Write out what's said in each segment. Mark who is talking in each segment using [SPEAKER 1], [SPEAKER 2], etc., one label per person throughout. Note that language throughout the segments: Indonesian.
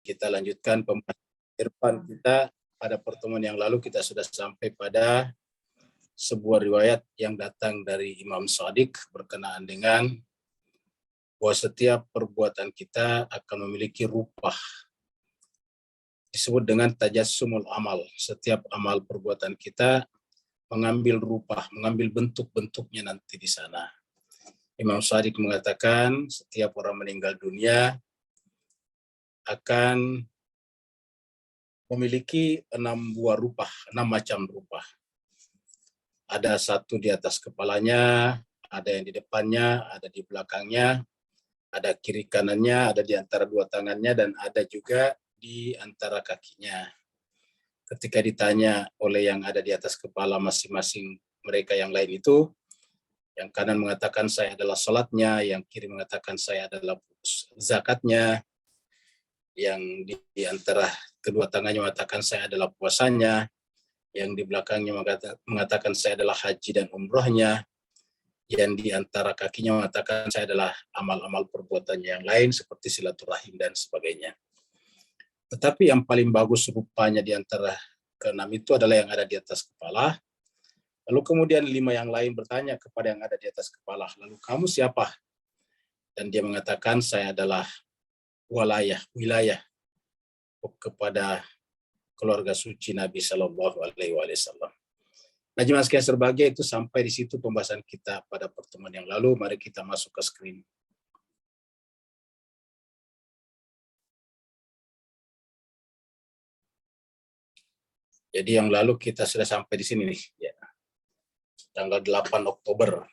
[SPEAKER 1] kita lanjutkan pembahasan kita. Pada pertemuan yang lalu kita sudah sampai pada sebuah riwayat yang datang dari Imam Shadiq berkenaan dengan bahwa setiap perbuatan kita akan memiliki rupa. Disebut dengan tajassumul amal. Setiap amal perbuatan kita mengambil rupa, mengambil bentuk-bentuknya nanti di sana. Imam Shadiq mengatakan setiap orang meninggal dunia akan memiliki 6 buah rupa, 6 macam rupa. Ada satu di atas kepalanya, ada yang di depannya, ada di belakangnya, ada kiri kanannya, ada di antara dua tangannya, dan ada juga di antara kakinya. Ketika ditanya oleh yang ada di atas kepala masing-masing mereka yang lain itu, yang kanan mengatakan saya adalah salatnya, yang kiri mengatakan saya adalah zakatnya, yang di antara kedua tangannya mengatakan saya adalah puasanya, yang di belakangnya mengatakan saya adalah haji dan umrohnya, yang di antara kakinya mengatakan saya adalah amal-amal perbuatan yang lain seperti silaturahim dan sebagainya. Tetapi yang paling bagus rupanya di antara keenam itu adalah yang ada di atas kepala. Lalu kemudian 5 yang lain bertanya kepada yang ada di atas kepala, lalu kamu siapa? Dan dia mengatakan saya adalah wilayah kepada keluarga suci Nabi Shallallahu Alaihi Wasallam. Nah, jemaah sekalian berbahagia, itu sampai di situ pembahasan kita pada pertemuan yang lalu. Mari kita masuk ke screen. Jadi yang lalu kita sudah sampai di sini nih, ya. Tanggal 8 Oktober.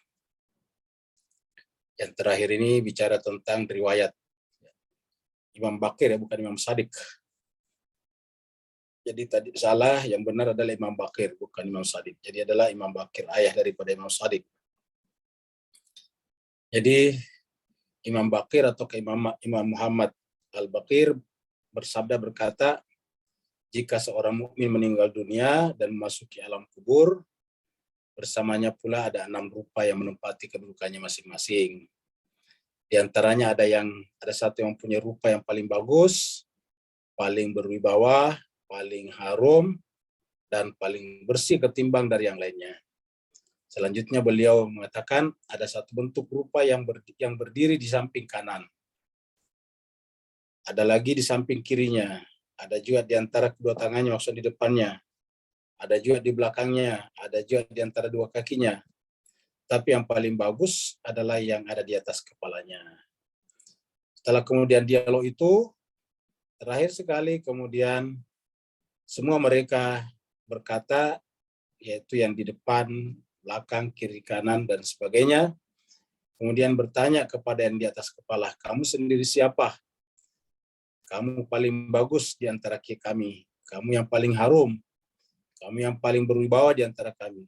[SPEAKER 1] Yang terakhir ini bicara tentang riwayat Imam Bakir, ya, bukan Imam Shadiq. Jadi tadi salah, yang benar adalah Imam Bakir, bukan Imam Shadiq. Jadi adalah Imam Bakir, ayah daripada Imam Shadiq. Jadi Imam Bakir atau Imam Muhammad Al-Bakir bersabda berkata, jika seorang mukmin meninggal dunia dan memasuki alam kubur, bersamanya pula ada 6 rupa yang menempati kedudukannya masing-masing. Di antaranya ada satu yang punya rupa yang paling bagus, paling berwibawa, paling harum, dan paling bersih ketimbang dari yang lainnya. Selanjutnya beliau mengatakan ada satu bentuk rupa yang berdiri di samping kanan. Ada lagi di samping kirinya. Ada juga di antara kedua tangannya, maksudnya di depannya. Ada juga di belakangnya. Ada juga di antara dua kakinya. Tapi yang paling bagus adalah yang ada di atas kepalanya. Setelah kemudian dialog itu, terakhir sekali kemudian semua mereka berkata, yaitu yang di depan, belakang, kiri, kanan, dan sebagainya. Kemudian bertanya kepada yang di atas kepala, kamu sendiri siapa? Kamu paling bagus di antara kami. Kamu yang paling harum. Kamu yang paling berwibawa di antara kami.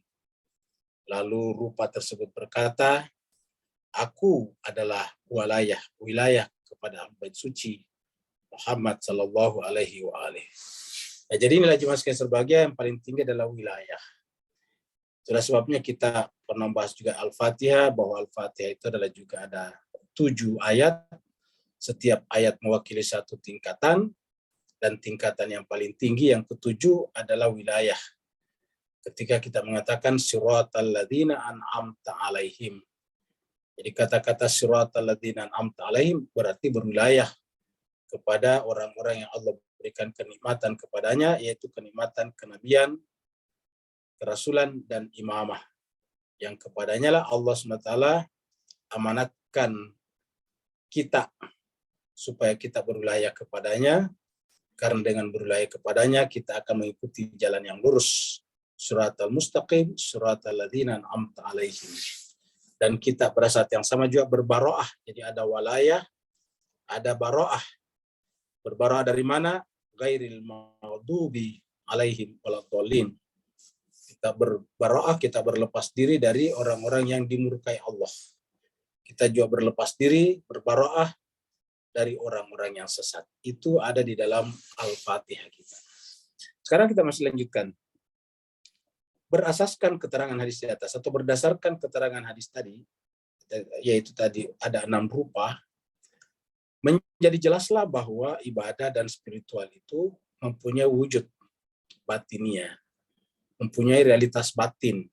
[SPEAKER 1] Lalu rupa tersebut berkata, aku adalah wilayah kepada bait suci Muhammad Sallallahu Alaihi Wasallam. Nah, jadi inilah jemaah sekalian berbahagia, yang paling tinggi adalah wilayah. Itulah sebabnya kita pernah bahas juga Al-Fatihah, bahwa Al-Fatihah itu adalah juga ada 7 ayat. Setiap ayat mewakili satu tingkatan, dan tingkatan yang paling tinggi yang ke-7 adalah wilayah. Ketika kita mengatakan siratal ladzina an'amta alaihim. Jadi kata-kata siratal ladzina an'amta alaihim berarti berwilayah kepada orang-orang yang Allah berikan kenikmatan kepadanya, yaitu kenikmatan kenabian, kerasulan, dan imamah. Yang kepadanya lah Allah SWT amanatkan kita supaya kita berwilayah kepadanya, karena dengan berwilayah kepadanya kita akan mengikuti jalan yang lurus. Suratal mustaqim, suratal ladzina an'amta alaihim. Dan kita pada saat yang sama juga berbaroah. Jadi ada walayah, ada baroah. Berbaroah dari mana? Ghairil maghdubi alaihim waladhdallin. Kita berbaroah, kita berlepas diri dari orang-orang yang dimurkai Allah. Kita juga berlepas diri, berbaroah dari orang-orang yang sesat. Itu ada di dalam Al-Fatihah kita. Sekarang kita masih lanjutkan. Berasaskan keterangan hadis di atas, atau berdasarkan keterangan hadis tadi, yaitu tadi ada 6 rupa, menjadi jelaslah bahwa ibadah dan spiritual itu mempunyai wujud batinnya, mempunyai realitas batin.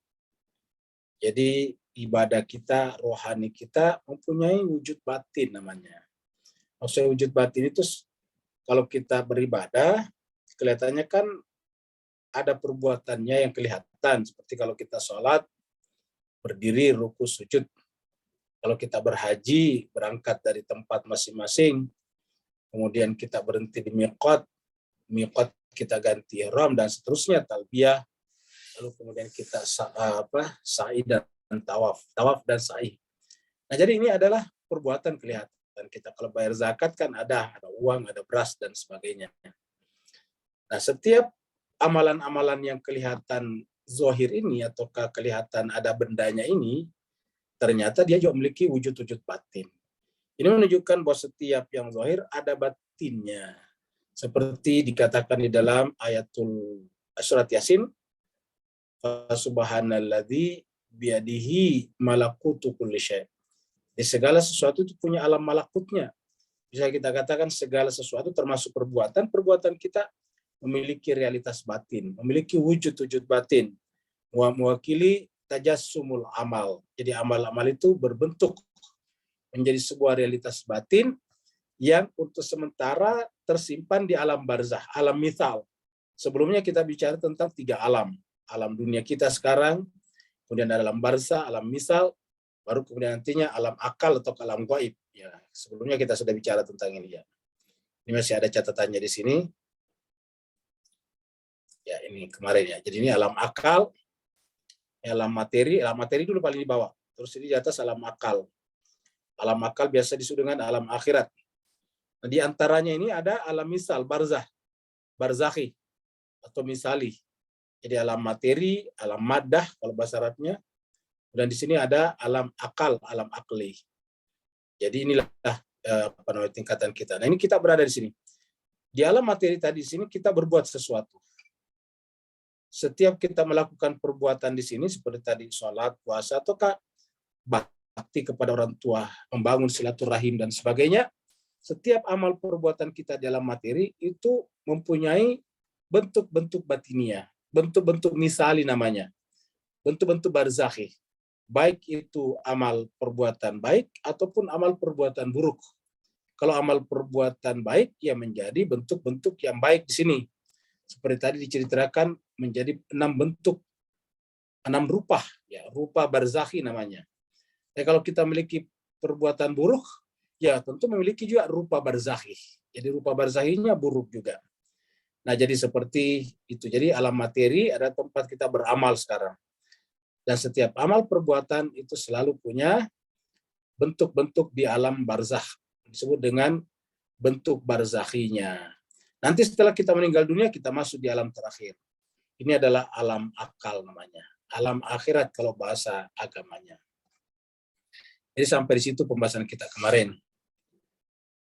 [SPEAKER 1] Jadi ibadah kita, rohani kita mempunyai wujud batin namanya. Maksudnya wujud batin itu kalau kita beribadah, kelihatannya kan ada perbuatannya yang kelihatan. Seperti kalau kita sholat, berdiri, ruku, sujud. Kalau kita berhaji, berangkat dari tempat masing-masing, kemudian kita berhenti di miqat kita ganti ihram dan seterusnya, talbiyah, lalu kemudian kita sa'i dan tawaf dan sa'i. Nah, jadi ini adalah perbuatan kelihatan kita. Kalau bayar zakat kan ada uang, ada beras dan sebagainya. Nah, setiap amalan-amalan yang kelihatan zahir ini ataukah kelihatan ada bendanya ini, ternyata dia juga memiliki wujud-wujud batin. Ini menunjukkan bahwa setiap yang zahir ada batinnya. Seperti dikatakan di dalam surat Yasin, Subhanalladzi biyadihi malakutu kulli syai'. Di segala sesuatu itu punya alam malakutnya. Bisa kita katakan segala sesuatu termasuk perbuatan kita memiliki realitas batin, memiliki wujud-wujud batin. Mewakili tajassumul amal. Jadi amal-amal itu berbentuk menjadi sebuah realitas batin yang untuk sementara tersimpan di alam barzah, alam mithal. Sebelumnya kita bicara tentang 3 alam. Alam dunia kita sekarang, kemudian ada alam barzah, alam mithal, baru kemudian nantinya alam akal atau alam gaib. Ya, sebelumnya kita sudah bicara tentang ini ya. Ini masih ada catatannya di sini. Ya, ini kemarin ya. Jadi ini alam akal, alam materi dulu paling di bawah. Terus ini di atas alam akal. Alam akal biasa disebut dengan alam akhirat. Nah, di antaranya ini ada alam misal, barzakhi, atau misali. Jadi alam materi, alam maddah kalau bahasa Arabnya. Dan di sini ada alam akal, alam akli. Jadi inilah tingkatan kita. Nah, ini kita berada di sini. Di alam materi tadi di sini kita berbuat sesuatu. Setiap kita melakukan perbuatan di sini seperti tadi sholat, puasa, ataukah bakti kepada orang tua, membangun silaturahim dan sebagainya, setiap amal perbuatan kita dalam materi itu mempunyai bentuk-bentuk batinia, bentuk-bentuk misali namanya, bentuk-bentuk barzakhi. Baik itu amal perbuatan baik ataupun amal perbuatan buruk. Kalau amal perbuatan baik, ya menjadi bentuk-bentuk yang baik di sini. Seperti tadi diceritakan menjadi 6 bentuk, 6 rupa, ya rupa barzakhi namanya. Kalau kita memiliki perbuatan buruk, ya tentu memiliki juga rupa barzakhi. Jadi rupa barzakhinya buruk juga. Nah, jadi seperti itu. Jadi alam materi ada tempat kita beramal sekarang. Dan setiap amal perbuatan itu selalu punya bentuk-bentuk di alam barzakh. Disebut dengan bentuk barzakhinya. Nanti setelah kita meninggal dunia, kita masuk di alam terakhir. Ini adalah alam akal namanya. Alam akhirat kalau bahasa agamanya. Jadi sampai di situ pembahasan kita kemarin.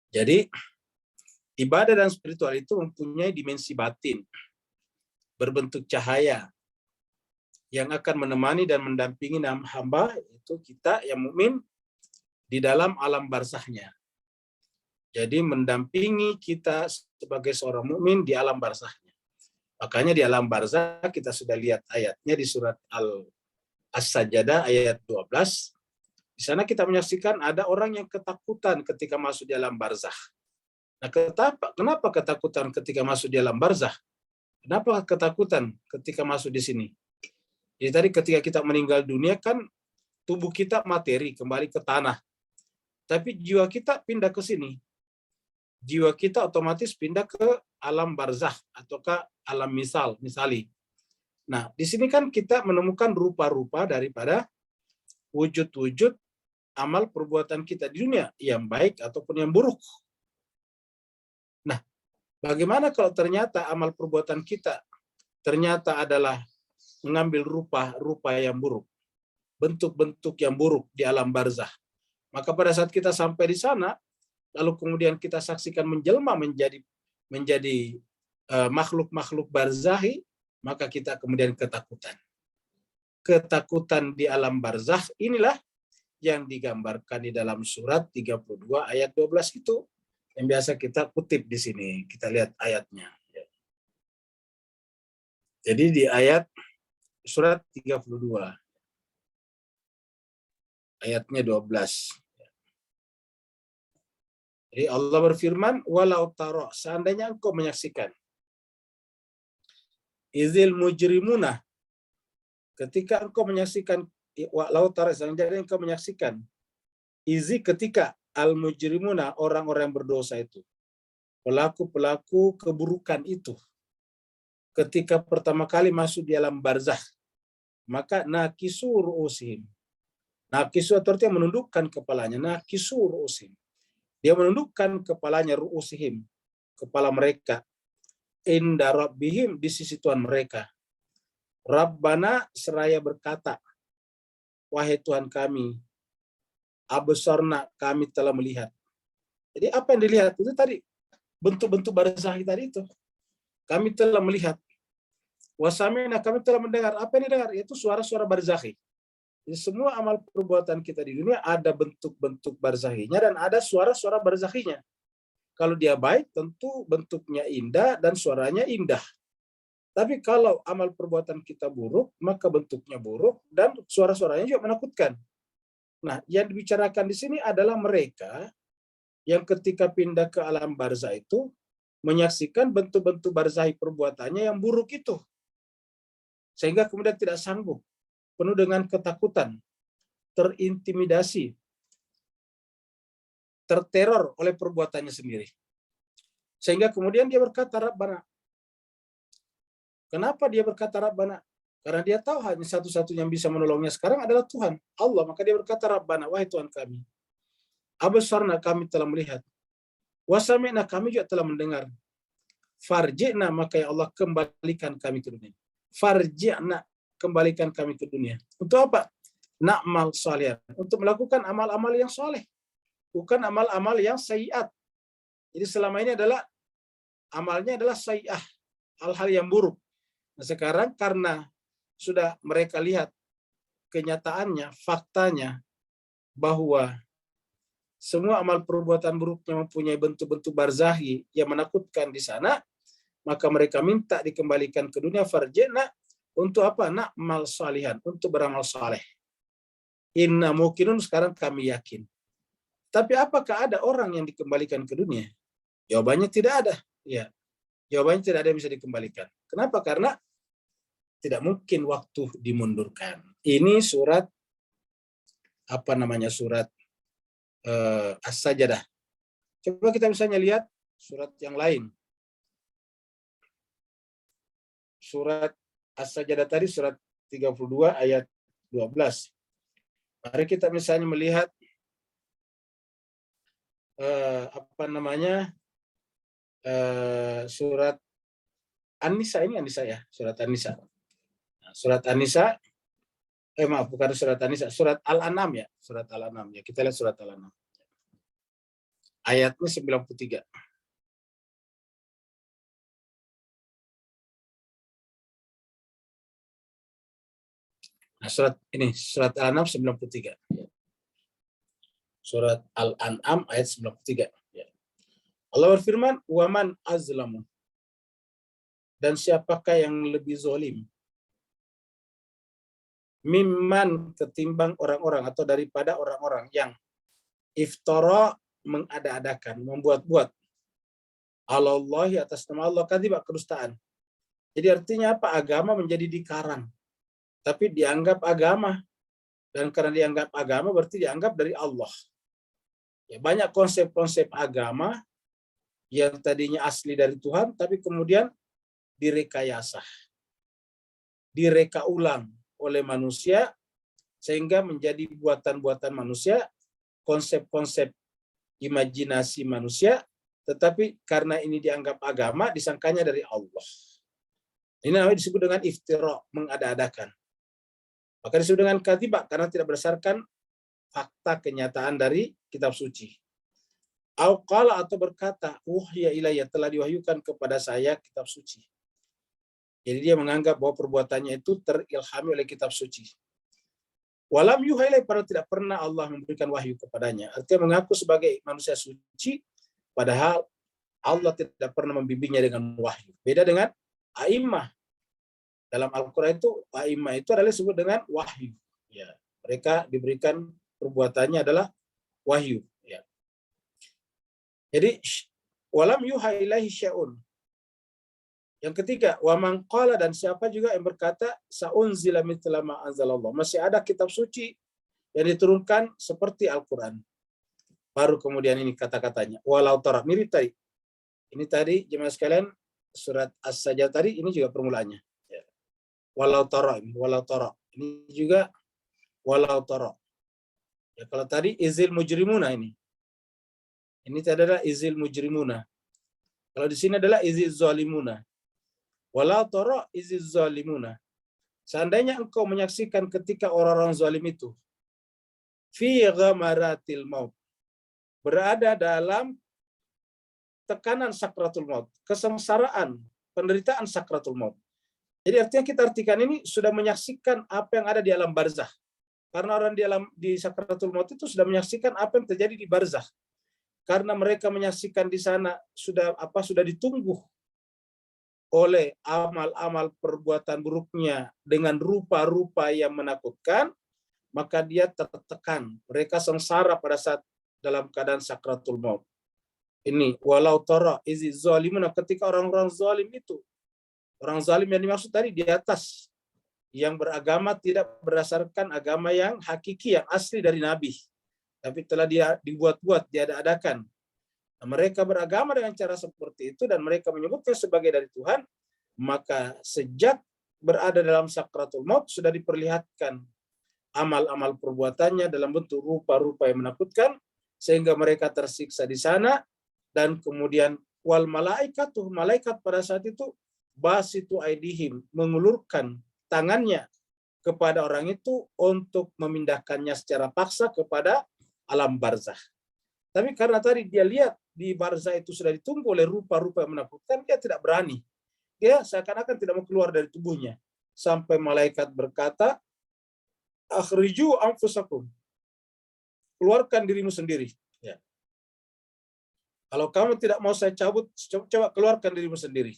[SPEAKER 1] Jadi ibadah dan spiritual itu mempunyai dimensi batin, berbentuk cahaya yang akan menemani dan mendampingi hamba itu kita yang mukmin di dalam alam barzahnya. Jadi mendampingi kita sebagai seorang mukmin di alam barzahnya. Makanya di alam barzah kita sudah lihat ayatnya di surat As-Sajdah ayat 12. Di sana kita menyaksikan ada orang yang ketakutan ketika masuk di alam barzah. Nah, kenapa ketakutan ketika masuk di alam barzah? Kenapa ketakutan ketika masuk di sini? Jadi tadi ketika kita meninggal dunia kan tubuh kita materi kembali ke tanah. Tapi jiwa kita pindah ke sini. Jiwa kita otomatis pindah ke alam barzah ataukah alam misali. Nah, di sini kan kita menemukan rupa-rupa daripada wujud-wujud amal perbuatan kita di dunia, yang baik ataupun yang buruk. Nah, bagaimana kalau ternyata amal perbuatan kita ternyata adalah mengambil rupa-rupa yang buruk, bentuk-bentuk yang buruk di alam barzah. Maka pada saat kita sampai di sana, lalu kemudian kita saksikan menjelma menjadi makhluk-makhluk barzakhi, maka kita kemudian ketakutan. Ketakutan di alam barzakh inilah yang digambarkan di dalam surat 32 ayat 12 itu. yang biasa kita kutip di sini. Kita lihat ayatnya. Jadi di ayat surat 32, ayatnya 12. Jadi Allah berfirman, walau taro, seandainya engkau menyaksikan, izil mujrimuna, ketika engkau menyaksikan, walau taro, seandainya engkau menyaksikan, izi ketika al mujrimuna, orang-orang yang berdosa itu, pelaku-pelaku keburukan itu, ketika pertama kali masuk di alam barzakh, maka nakisu ru'usihim. Nakisu artinya menundukkan kepalanya, nakisu ru'usihim. Dia menundukkan kepalanya, ru'usihim, kepala mereka, inda rabbihim, di sisi Tuhan mereka. Rabbana, seraya berkata, wahai Tuhan kami, absarna, kami telah melihat. Jadi apa yang dilihat itu tadi, bentuk-bentuk barzakh tadi itu. Kami telah melihat. Wasamina, kami telah mendengar. Apa yang didengar? Itu suara-suara barzakhi. Jadi semua amal perbuatan kita di dunia ada bentuk-bentuk barzakhinya dan ada suara-suara barzakhinya. Kalau dia baik, tentu bentuknya indah dan suaranya indah. Tapi kalau amal perbuatan kita buruk, maka bentuknya buruk dan suara-suaranya juga menakutkan. Nah, yang dibicarakan di sini adalah mereka yang ketika pindah ke alam barzakh itu menyaksikan bentuk-bentuk barzakhi perbuatannya yang buruk itu. Sehingga kemudian tidak sanggup, penuh dengan ketakutan, terintimidasi, terteror oleh perbuatannya sendiri. Sehingga kemudian dia berkata, Rabbana. Kenapa dia berkata Rabbana? Karena dia tahu hanya satu-satunya yang bisa menolongnya sekarang adalah Tuhan, Allah. Maka dia berkata, Rabbana, wahai Tuhan kami. Absarna, kami telah melihat. Wasami'na, kami juga telah mendengar. Farji'na, maka ya Allah, kembalikan kami ke dunia. Farji'na, kembalikan kami ke dunia. Untuk apa? Na'mal salih. Untuk melakukan amal-amal yang soleh. Bukan amal-amal yang sayyiat. Jadi selama ini adalah amalnya adalah sayyi'ah. Hal-hal yang buruk. Nah sekarang karena sudah mereka lihat kenyataannya, faktanya, bahwa semua amal perbuatan buruknya mempunyai bentuk-bentuk barzakhi yang menakutkan di sana, maka mereka minta dikembalikan ke dunia farjina untuk apa? Na'mal salihan, untuk beramal saleh. Inna muqinun, sekarang kami yakin. Tapi apakah ada orang yang dikembalikan ke dunia? Jawabannya tidak ada. Ya, jawabannya tidak ada yang bisa dikembalikan. Kenapa? Karena tidak mungkin waktu dimundurkan. Ini surat surat As-Sajdah. Coba kita misalnya lihat surat yang lain. Surat As-Sajdah tadi surat 32 ayat 12. Mari kita misalnya melihat surat An-Nisa, ini An-Nisa ya, surat An-Nisa. Surat An-Nisa, bukan surat An-Nisa, surat Al-An'am ya, surat Al-An'am ya. Kita lihat surat Al-An'am. Ayatnya 93. Nah, surat Al-An'am 93. Surat Al-An'am ayat 93. Allah berfirman, "Waman azlamu." Dan siapakah yang lebih zalim? Mimman, ketimbang orang-orang atau daripada orang-orang yang iftara, mengada-adakan, membuat-buat, alallahi, atas nama Allah, kadziba, kedustaan. Jadi artinya apa? Agama menjadi dikarang, tapi dianggap agama, dan karena dianggap agama berarti dianggap dari Allah. Ya, banyak konsep-konsep agama yang tadinya asli dari Tuhan, tapi kemudian direkayasa, direka ulang oleh manusia, sehingga menjadi buatan-buatan manusia, konsep-konsep imajinasi manusia, tetapi karena ini dianggap agama, disangkanya dari Allah. Ini namanya disebut dengan iftira, mengada-adakan. Maka disebut dengan kadzib, karena tidak berdasarkan fakta kenyataan dari kitab suci. Au qala, atau berkata, ya ilayya, telah diwahyukan kepada saya kitab suci. Jadi dia menganggap bahwa perbuatannya itu terilhami oleh kitab suci. Walam yuha ilaihi, padahal tidak pernah Allah memberikan wahyu kepadanya. Artinya mengaku sebagai manusia suci, Padahal Allah tidak pernah membimbingnya dengan wahyu. Beda dengan a'immah. Dalam Al-Quran itu a'immah itu adalah disebut dengan wahyu. Ya, mereka diberikan perbuatannya adalah wahyu. Ya. Jadi walam yuha ilaihi syai'un. Yang ketiga, wa man qala, dan siapa juga yang berkata saunzila mithla ma anzalallah. Masih ada kitab suci yang diturunkan seperti Al-Quran. Baru kemudian ini kata-katanya. Walau tara, mirip tadi. Ini tadi jemaah sekalian surat As-Sajdah tadi ini juga permulaannya. Ya. Walau tara, walau tara. Ini juga walau tara. Ya, kalau tadi izil mujrimuna ini. Ini tadi adalah izil mujrimuna. Kalau di sini adalah izil zalimuna. Walau tara izil zalimuna. Seandainya engkau menyaksikan ketika orang-orang zalim itu fi ghamaratil maut, berada dalam tekanan sakratul maut, kesengsaraan, penderitaan sakratul maut. Jadi artinya kita artikan ini sudah menyaksikan apa yang ada di alam barzah. Karena orang di sakratul maut itu sudah menyaksikan apa yang terjadi di barzah. Karena mereka menyaksikan di sana sudah ditunggu oleh amal-amal perbuatan buruknya dengan rupa-rupa yang menakutkan, maka dia tertekan. Mereka sengsara pada saat dalam keadaan sakratul maut. Ini walau tara izi zalimuna, ketika orang-orang zalim itu, orang zalim yang dimaksud tadi di atas, yang beragama tidak berdasarkan agama yang hakiki, yang asli dari Nabi, tapi telah dia dibuat-buat, diada-adakan. Nah, mereka beragama dengan cara seperti itu dan mereka menyebutnya sebagai dari Tuhan, maka sejak berada dalam sakratul maut sudah diperlihatkan amal-amal perbuatannya dalam bentuk rupa-rupa yang menakutkan, sehingga mereka tersiksa di sana. Dan kemudian wal malaikatuh, malaikat pada saat itu basitu aidihim, mengulurkan tangannya kepada orang itu untuk memindahkannya secara paksa kepada alam barzah. Tapi karena tadi dia lihat di barzah itu sudah ditunggu oleh rupa-rupa yang menakutkan, dia tidak berani. Dia seakan-akan tidak mau keluar dari tubuhnya. Sampai malaikat berkata, akhriju anfusakum, keluarkan dirimu sendiri. Ya. Kalau kamu tidak mau saya cabut, coba keluarkan dirimu sendiri.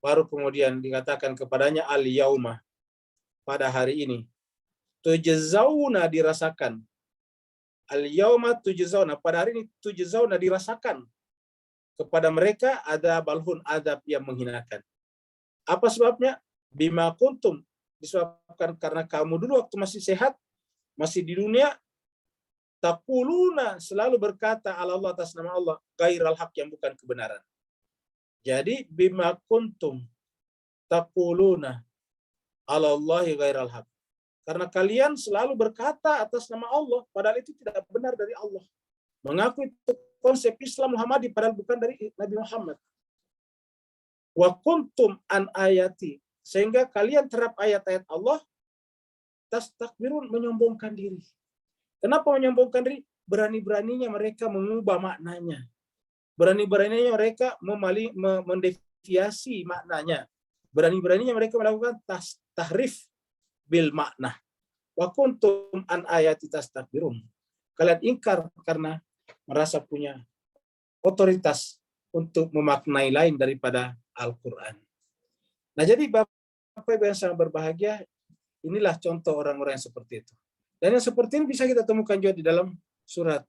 [SPEAKER 1] Baru kemudian dikatakan kepadanya, al-yauma, pada hari ini, tujzauna, dirasakan. Al-yauma tujzauna, pada hari ini tujzauna, dirasakan kepada mereka ada balhun, adab yang menghinakan. Apa sebabnya? Bima kuntum, disebabkan karena kamu dulu waktu masih sehat, masih di dunia, taquluna, selalu berkata ala Allah, atas nama Allah, gairal haq, yang bukan kebenaran. Jadi bima kuntum taquluna ala Allahi gairal haq, karena kalian selalu berkata atas nama Allah padahal itu tidak benar dari Allah. Mengaku itu konsep Islam Muhammadi padahal bukan dari Nabi Muhammad. Wa kuntum an ayati, sehingga kalian terhadap ayat-ayat Allah tastakbirun, menyombongkan diri. Kenapa menyombongkan diri? Berani-beraninya mereka mengubah maknanya. Berani-beraninya mereka mendeviasi maknanya. Berani-beraninya mereka melakukan tahrif bil makna. Wa kuntum an ayati tastakbirun. Kalian ingkar karena merasa punya otoritas untuk memaknai lain daripada Al-Quran. Nah, jadi Bapak Ibu yang sangat berbahagia, inilah contoh orang-orang yang seperti itu. Dan yang seperti ini bisa kita temukan juga di dalam surat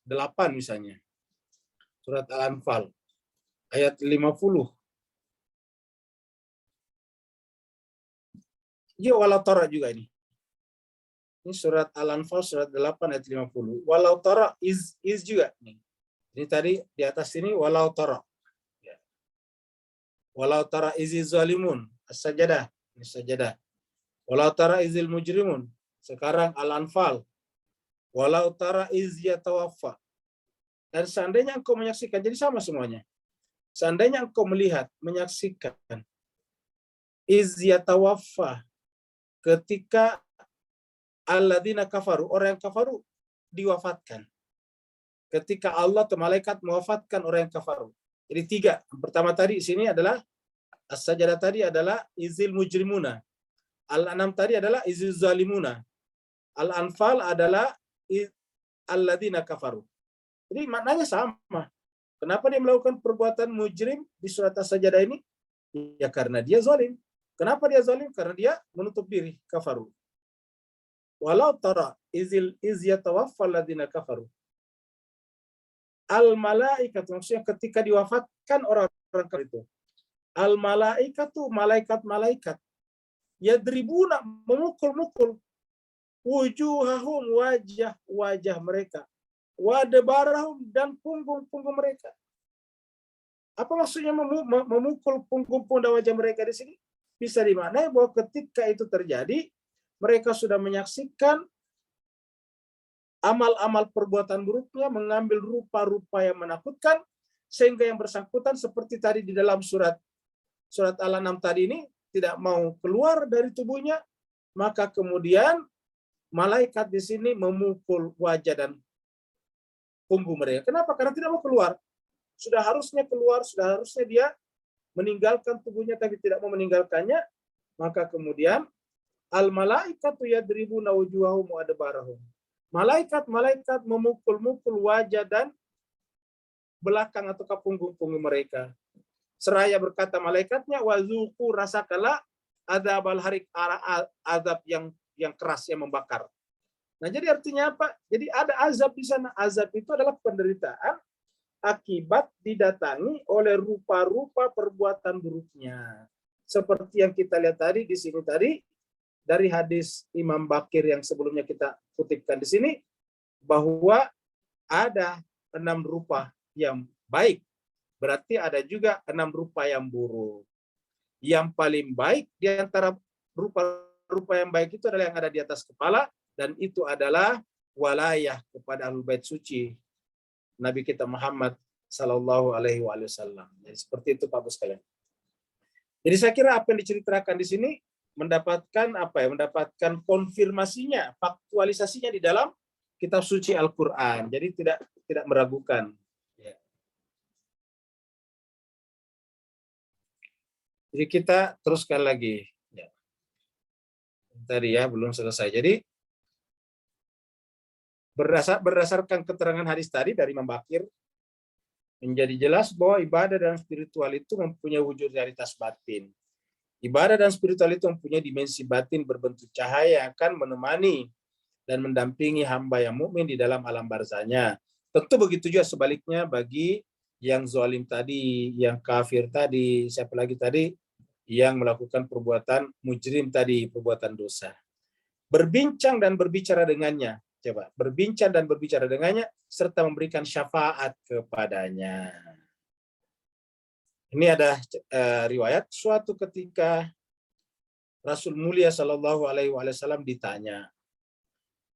[SPEAKER 1] 8 misalnya. Surat Al-Anfal ayat 50. Ya, walau tara juga ini. Ini surat Al-Anfal surat 8 ayat 50. Walau tara is juga nih. Ini tadi di atas ini walau tara. Ya. Walau tara izi zalimun, as-sajdah, ini sajadah. Walau tara izil mujrimun. Sekarang Al-Anfal. Walau tara iz yatawaffa. Dan seandainya engkau menyaksikan, jadi sama semuanya. Seandainya engkau melihat, menyaksikan iz yatawaffa, ketika alladzina kafaru, orang yang kafaru diwafatkan. Ketika Allah atau malaikat mewafatkan orang yang kafaru. Jadi 3. Yang pertama tadi di sini adalah as-sajdah tadi adalah izil mujrimuna. Al-An'am tadi adalah izil zalimuna. Al-Anfal adalah alladzina kafaru. Jadi maknanya sama. Kenapa dia melakukan perbuatan mujrim di surat As-Sajdah ini? Ya karena dia zalim. Kenapa dia zalim? Karena dia menutup diri, kafaru. Walau tara iz yatawaffal ladzina kafaru. Al malaikat, maksudnya ketika diwafatkan orang-orang kafir itu. Al malaikatu, malaikat-malaikat. Yadribuna, memukul-mukul. Wujuhahum, wajah-wajah mereka. Wadabarahum, dan punggung-punggung mereka. Apa maksudnya memukul punggung-punggung dan wajah mereka di sini? Bisa dimaknai bahwa ketika itu terjadi, mereka sudah menyaksikan amal-amal perbuatan buruknya, mengambil rupa-rupa yang menakutkan, sehingga yang bersangkutan seperti tadi di dalam surat Al-An'am tadi ini, tidak mau keluar dari tubuhnya, maka kemudian malaikat di sini memukul wajah dan punggung mereka. Kenapa? Karena tidak mau keluar. Sudah harusnya keluar, sudah harusnya dia meninggalkan tubuhnya, tapi tidak mau meninggalkannya, maka kemudian al-malaikatu yadribuna wujuhahum wa adbarahum. Malaikat-malaikat memukul-mukul wajah dan belakang atau punggung-punggung mereka. Seraya berkata malaikatnya, wazuku, rasakanlah adzabal harik, azab yang keras, yang membakar. Nah, jadi artinya apa? Jadi ada azab di sana. Azab itu adalah penderitaan akibat didatangi oleh rupa-rupa perbuatan buruknya. Seperti yang kita lihat tadi di sini tadi, dari hadis Imam Bakir yang sebelumnya kita kutipkan di sini, bahwa ada 6 rupa yang baik, berarti ada juga 6 rupa yang buruk. Yang paling baik di antara rupa-rupa yang baik itu adalah yang ada di atas kepala, dan itu adalah walayah kepada Ahlul Bait suci Nabi kita Muhammad Sallallahu Alaihi Wasallam. Jadi seperti itu Pak Bos sekalian. Jadi saya kira apa yang diceritakan di sini mendapatkan mendapatkan konfirmasinya, faktualisasinya di dalam kitab suci Al-Qur'an. Jadi tidak meragukan. Ya. Jadi kita teruskan lagi. Ya. Tadi ya belum selesai. Jadi berdasarkan keterangan hadis tadi dari Imam Bakir, menjadi jelas bahwa ibadah dan spiritual itu mempunyai wujud realitas batin. Ibadah dan spiritual itu mempunyai dimensi batin berbentuk cahaya yang akan menemani dan mendampingi hamba yang mukmin di dalam alam barzahnya. Tentu begitu juga sebaliknya bagi yang zalim tadi, yang kafir tadi, siapa lagi tadi, yang melakukan perbuatan mujrim tadi, perbuatan dosa. Berbincang dan berbicara dengannya. Coba, berbincang dan berbicara dengannya, serta memberikan syafaat kepadanya. Ini ada riwayat, suatu ketika Rasul Mulia Shallallahu Alaihi Wasallam ditanya,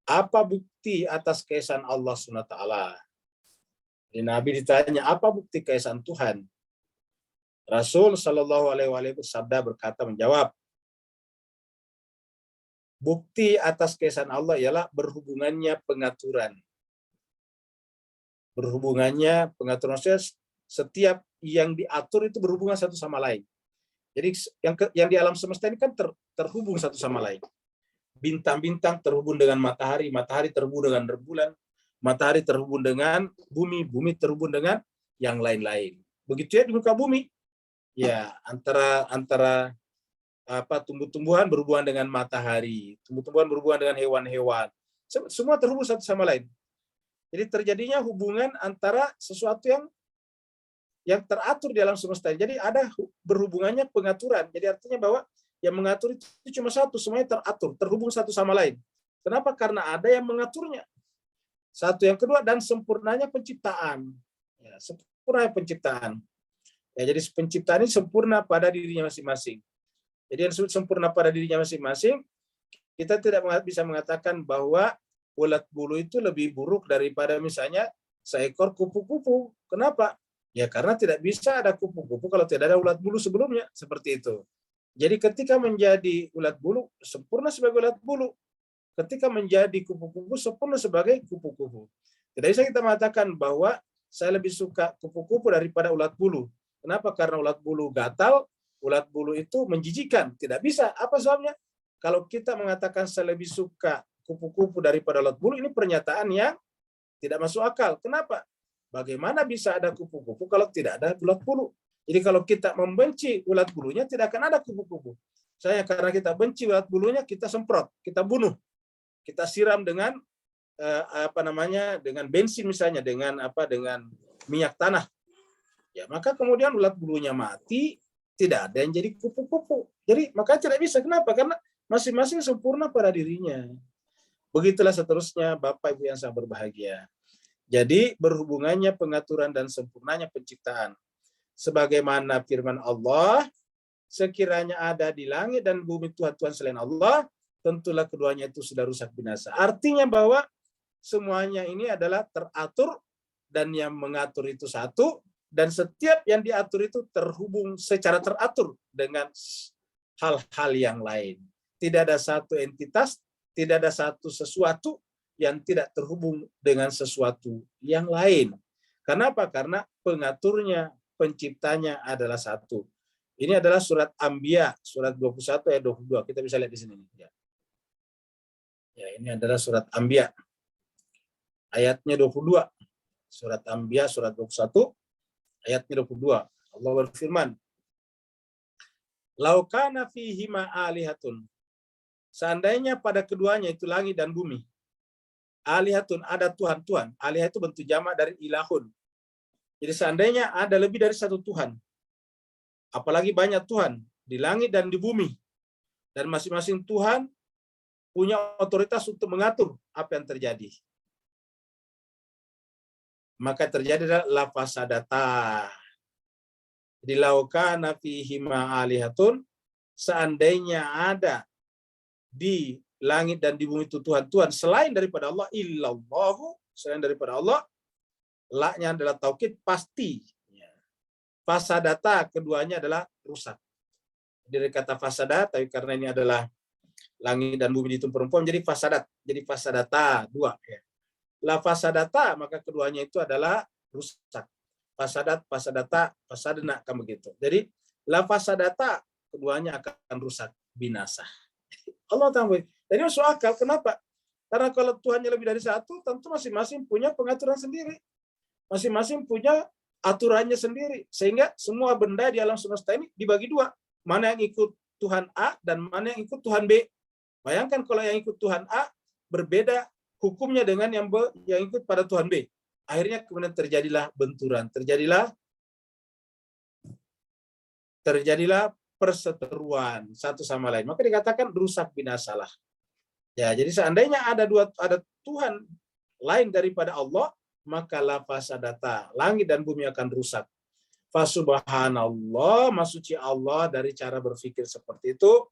[SPEAKER 1] apa bukti atas keesaan Allah SWT? Nabi ditanya, apa bukti keesaan Tuhan? Rasul Shallallahu Alaihi Wasallam bersabda, berkata, menjawab, bukti atas keesaan Allah ialah berhubungannya pengaturan. Berhubungannya pengaturan, setiap yang diatur itu berhubungan satu sama lain. Jadi yang di alam semesta ini kan terhubung satu sama lain. Bintang-bintang terhubung dengan matahari, matahari terhubung dengan rembulan, matahari terhubung dengan bumi, bumi terhubung dengan yang lain-lain. Begitu ya di muka bumi. Ya, antara tumbuh-tumbuhan berhubungan dengan matahari, tumbuh-tumbuhan berhubungan dengan hewan-hewan. Semua terhubung satu sama lain. Jadi terjadinya hubungan antara sesuatu yang teratur di alam semesta. Jadi ada berhubungannya pengaturan. Jadi artinya bahwa yang mengatur itu cuma satu, semuanya teratur, terhubung satu sama lain. Kenapa? Karena ada yang mengaturnya. Satu, yang kedua, dan sempurnanya penciptaan. Ya, sempurna penciptaan. Ya, jadi penciptaan ini sempurna pada dirinya masing-masing. Jadi yang disebut sempurna pada dirinya masing-masing, kita tidak bisa mengatakan bahwa ulat bulu itu lebih buruk daripada misalnya seekor kupu-kupu. Kenapa? Ya karena tidak bisa ada kupu-kupu kalau tidak ada ulat bulu sebelumnya. Seperti itu. Jadi ketika menjadi ulat bulu, sempurna sebagai ulat bulu. Ketika menjadi kupu-kupu, sempurna sebagai kupu-kupu. Tidak bisa kita mengatakan bahwa saya lebih suka kupu-kupu daripada ulat bulu. Kenapa? Karena ulat bulu gatal, ulat bulu itu menjijikan. Tidak bisa. Apa sebabnya? Kalau kita mengatakan saya lebih suka kupu-kupu daripada ulat bulu, ini pernyataan yang tidak masuk akal. Kenapa? Bagaimana bisa ada kupu-kupu kalau tidak ada ulat bulu? Jadi kalau kita membenci ulat bulunya, tidak akan ada kupu-kupu. Saya karena kita benci ulat bulunya, kita semprot, kita bunuh, kita siram dengan dengan bensin misalnya, dengan minyak tanah. Ya, maka kemudian ulat bulunya mati, tidak ada yang jadi kupu-kupu. Jadi maka tidak bisa. Kenapa? Karena masing-masing sempurna pada dirinya. Begitulah seterusnya, Bapak Ibu yang sangat berbahagia. Jadi berhubungannya pengaturan dan sempurnanya penciptaan. Sebagaimana firman Allah, sekiranya ada di langit dan bumi Tuhan-Tuhan selain Allah, tentulah keduanya itu sudah rusak binasa. Artinya bahwa semuanya ini adalah teratur, dan yang mengatur itu satu, dan setiap yang diatur itu terhubung secara teratur dengan hal-hal yang lain. Tidak ada satu entitas, tidak ada satu sesuatu yang tidak terhubung dengan sesuatu yang lain. Kenapa? Karena pengaturnya, penciptanya adalah satu. Ini adalah surat Anbiya, surat 21 ayat 22. Kita bisa lihat di sini. Ya, ini adalah surat Anbiya. Ayatnya 22. Surat Anbiya, surat 21, ayatnya 22. Allah berfirman, "Lau kana fihima alihatun." Seandainya pada keduanya itu langit dan bumi, alihatun, ada Tuhan-Tuhan. Alihat itu bentuk jamak dari ilahun. Jadi seandainya ada lebih dari satu Tuhan, apalagi banyak Tuhan di langit dan di bumi, dan masing-masing Tuhan punya otoritas untuk mengatur apa yang terjadi, maka terjadi la fasadata. Jadi laukana fihima alihatun, seandainya ada di langit dan di bumi itu Tuhan-Tuhan selain daripada Allah, illallahu, selain daripada Allah, la-nya adalah taukid, pasti. Fasadata, keduanya adalah rusak. Dari kata fasadat, tapi karena ini adalah langit dan bumi itu perempuan, jadi fasadat. Jadi fasadata, dua. Ya. La fasadata, maka keduanya itu adalah rusak. Fasadat, fasadata, fasadna, kan begitu. Jadi la fasadata, keduanya akan rusak, binasa. Allah tambah. Jadi masuk akal. Kenapa? Karena kalau Tuhannya lebih dari satu, tentu masing-masing punya pengaturan sendiri. Masing-masing punya aturannya sendiri. Sehingga semua benda di alam semesta ini dibagi dua. Mana yang ikut Tuhan A dan mana yang ikut Tuhan B. Bayangkan kalau yang ikut Tuhan A berbeda hukumnya dengan yang ikut pada Tuhan B. Akhirnya kemudian terjadilah benturan. Terjadilah perseteruan satu sama lain. Maka dikatakan rusak binasalah. Ya, jadi seandainya ada Tuhan lain daripada Allah, maka la fasadata, langit dan bumi akan rusak. Fasubhanallah, maksudnya Allah dari cara berpikir seperti itu.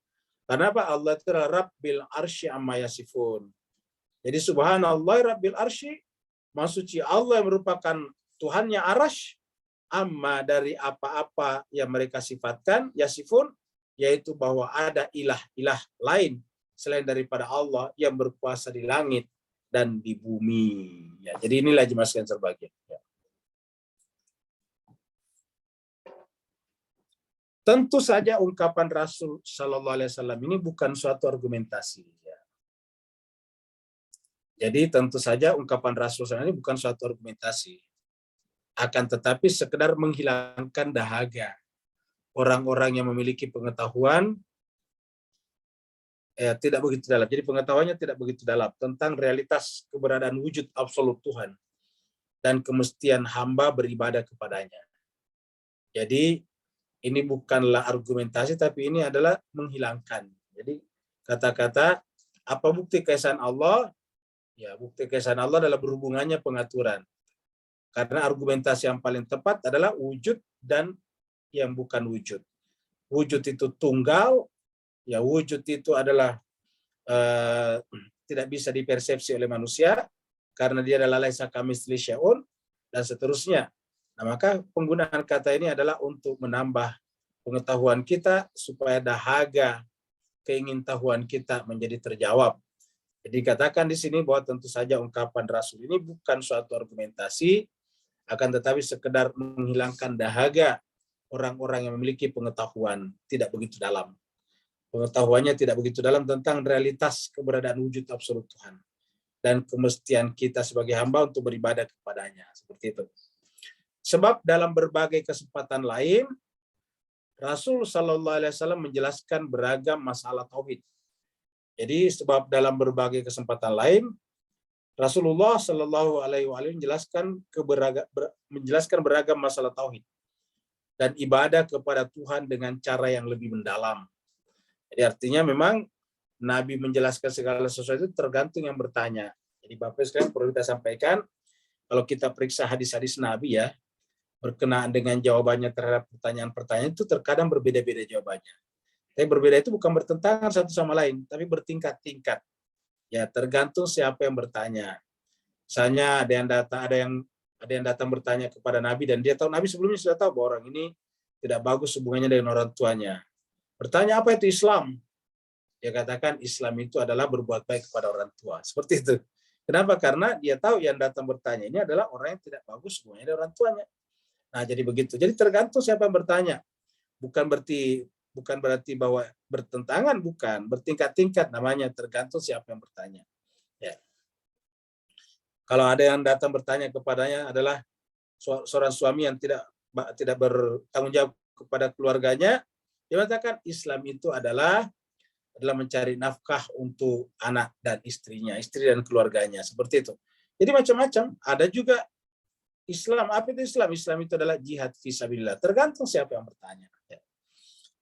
[SPEAKER 1] Kenapa? Allah itu adalah Rabbil Arsy amma yasifun. Jadi subhanallah Rabbil Arsy, maksudnya Allah yang merupakan Tuhannya Arasy, amma dari apa-apa yang mereka sifatkan, yasifun, yaitu bahwa ada ilah-ilah lain selain daripada Allah yang berkuasa di langit dan di bumi. Ya, jadi inilah jemaah sekalian terbahagia. Ya. Tentu saja ungkapan Rasul Shallallahu Alaihi Wasallam ini bukan suatu argumentasi. Ya. Jadi tentu saja ungkapan Rasul SAW ini bukan suatu argumentasi. Akan tetapi sekedar menghilangkan dahaga orang-orang yang memiliki pengetahuan tidak begitu dalam. Jadi pengetahuannya tidak begitu dalam tentang realitas keberadaan wujud absolut Tuhan dan kemestian hamba beribadah kepadanya. Jadi ini bukanlah argumentasi, tapi ini adalah menghilangkan. Jadi kata-kata apa bukti keesaan Allah? Ya, bukti keesaan Allah adalah berhubungannya pengaturan. Karena argumentasi yang paling tepat adalah wujud dan yang bukan wujud. Wujud itu tunggal, ya wujud itu adalah tidak bisa dipersepsi oleh manusia karena dia adalah laisa kamitslihi syai'un dan seterusnya. Nah, maka penggunaan kata ini adalah untuk menambah pengetahuan kita supaya dahaga keingintahuan kita menjadi terjawab. Jadi katakan di sini bahwa tentu saja ungkapan Rasul ini bukan suatu argumentasi, akan tetapi sekedar menghilangkan dahaga orang-orang yang memiliki pengetahuan tidak begitu dalam. Pengetahuannya tidak begitu dalam tentang realitas keberadaan wujud absolut Tuhan dan kemestian kita sebagai hamba untuk beribadah kepadanya. Seperti itu. Sebab dalam berbagai kesempatan lain Rasul Shallallahu Alaihi Wasallam menjelaskan beragam masalah tauhid. Jadi sebab dalam berbagai kesempatan lain Rasulullah Shallallahu Alaihi Wasallam menjelaskan beragam masalah tauhid dan ibadah kepada Tuhan dengan cara yang lebih mendalam. Jadi artinya memang Nabi menjelaskan segala sesuatu itu tergantung yang bertanya. Jadi Bapak sekarang perlu kita sampaikan, kalau kita periksa hadis-hadis Nabi ya, berkenaan dengan jawabannya terhadap pertanyaan-pertanyaan itu terkadang berbeda-beda jawabannya. Tapi berbeda itu bukan bertentangan satu sama lain, tapi bertingkat-tingkat. Ya, tergantung siapa yang bertanya. Misalnya ada yang datang bertanya kepada Nabi dan dia tahu Nabi sebelumnya sudah tahu bahwa orang ini tidak bagus hubungannya dengan orang tuanya. Bertanya apa itu Islam? Dia katakan Islam itu adalah berbuat baik kepada orang tua. Seperti itu. Kenapa? Karena dia tahu yang datang bertanya ini adalah orang yang tidak bagus hubungannya dengan orang tuanya. Nah, jadi begitu. Jadi tergantung siapa yang bertanya. Bukan berarti bahwa bertentangan, bukan. Bertingkat-tingkat namanya, tergantung siapa yang bertanya. Ya. Kalau ada yang datang bertanya kepadanya adalah seorang suami yang tidak bertanggung jawab kepada keluarganya, dia mengatakan Islam itu adalah mencari nafkah untuk anak dan istrinya, istri dan keluarganya, seperti itu. Jadi macam-macam. Ada juga Islam. Apa itu Islam? Islam itu adalah jihad fisabilillah. Tergantung siapa yang bertanya.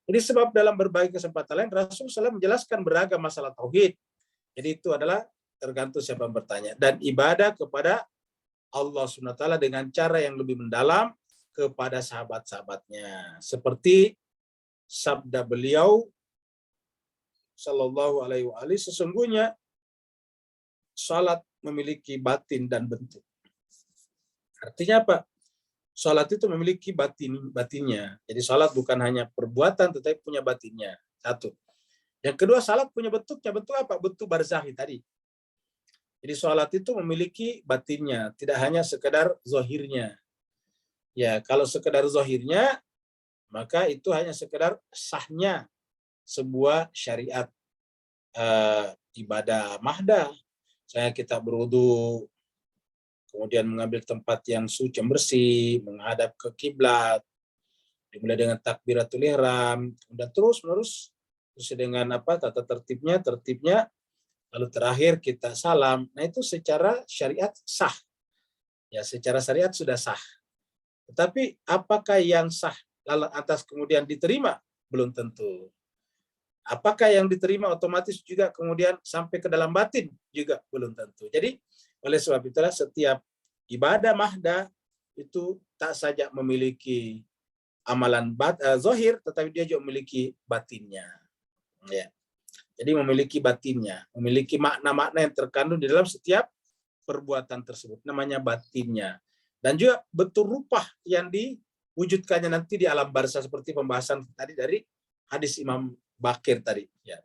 [SPEAKER 1] Jadi sebab dalam berbagai kesempatan lain Rasul SAW menjelaskan beragam masalah tauhid. Jadi itu adalah tergantung siapa yang bertanya. Dan ibadah kepada Allah SWT dengan cara yang lebih mendalam kepada sahabat-sahabatnya. Seperti sabda beliau Sallallahu Alaihi Wasallam, sesungguhnya salat memiliki batin dan bentuk. Artinya apa? Salat itu memiliki batinnya. Jadi salat bukan hanya perbuatan, tetapi punya batinnya. Satu. Yang kedua, salat punya bentuknya. Bentuk apa? Bentuk barzakhi tadi. Jadi salat itu memiliki batinnya, tidak hanya sekedar zahirnya. Ya, kalau sekedar zahirnya, maka itu hanya sekedar sahnya sebuah syariat ibadah mahdah. Saya kita berwudu, kemudian mengambil tempat yang suci, yang bersih, menghadap ke kiblat, dimulai dengan takbiratul ihram, kemudian terus dengan tata tertibnya, lalu terakhir kita salam. Nah itu secara syariat sah. Ya, secara syariat sudah sah. Tetapi apakah yang sah lalu atas kemudian diterima? Belum tentu. Apakah yang diterima otomatis juga kemudian sampai ke dalam batin? Juga belum tentu. Jadi oleh sebab itulah setiap ibadah mahdah itu tak saja memiliki amalan zahir, tetapi dia juga memiliki batinnya. Ya. Jadi memiliki batinnya, memiliki makna-makna yang terkandung di dalam setiap perbuatan tersebut. Namanya batinnya. Dan juga bentuk rupa yang diwujudkannya nanti di alam barzah seperti pembahasan tadi dari hadis Imam Bakir tadi. Ya.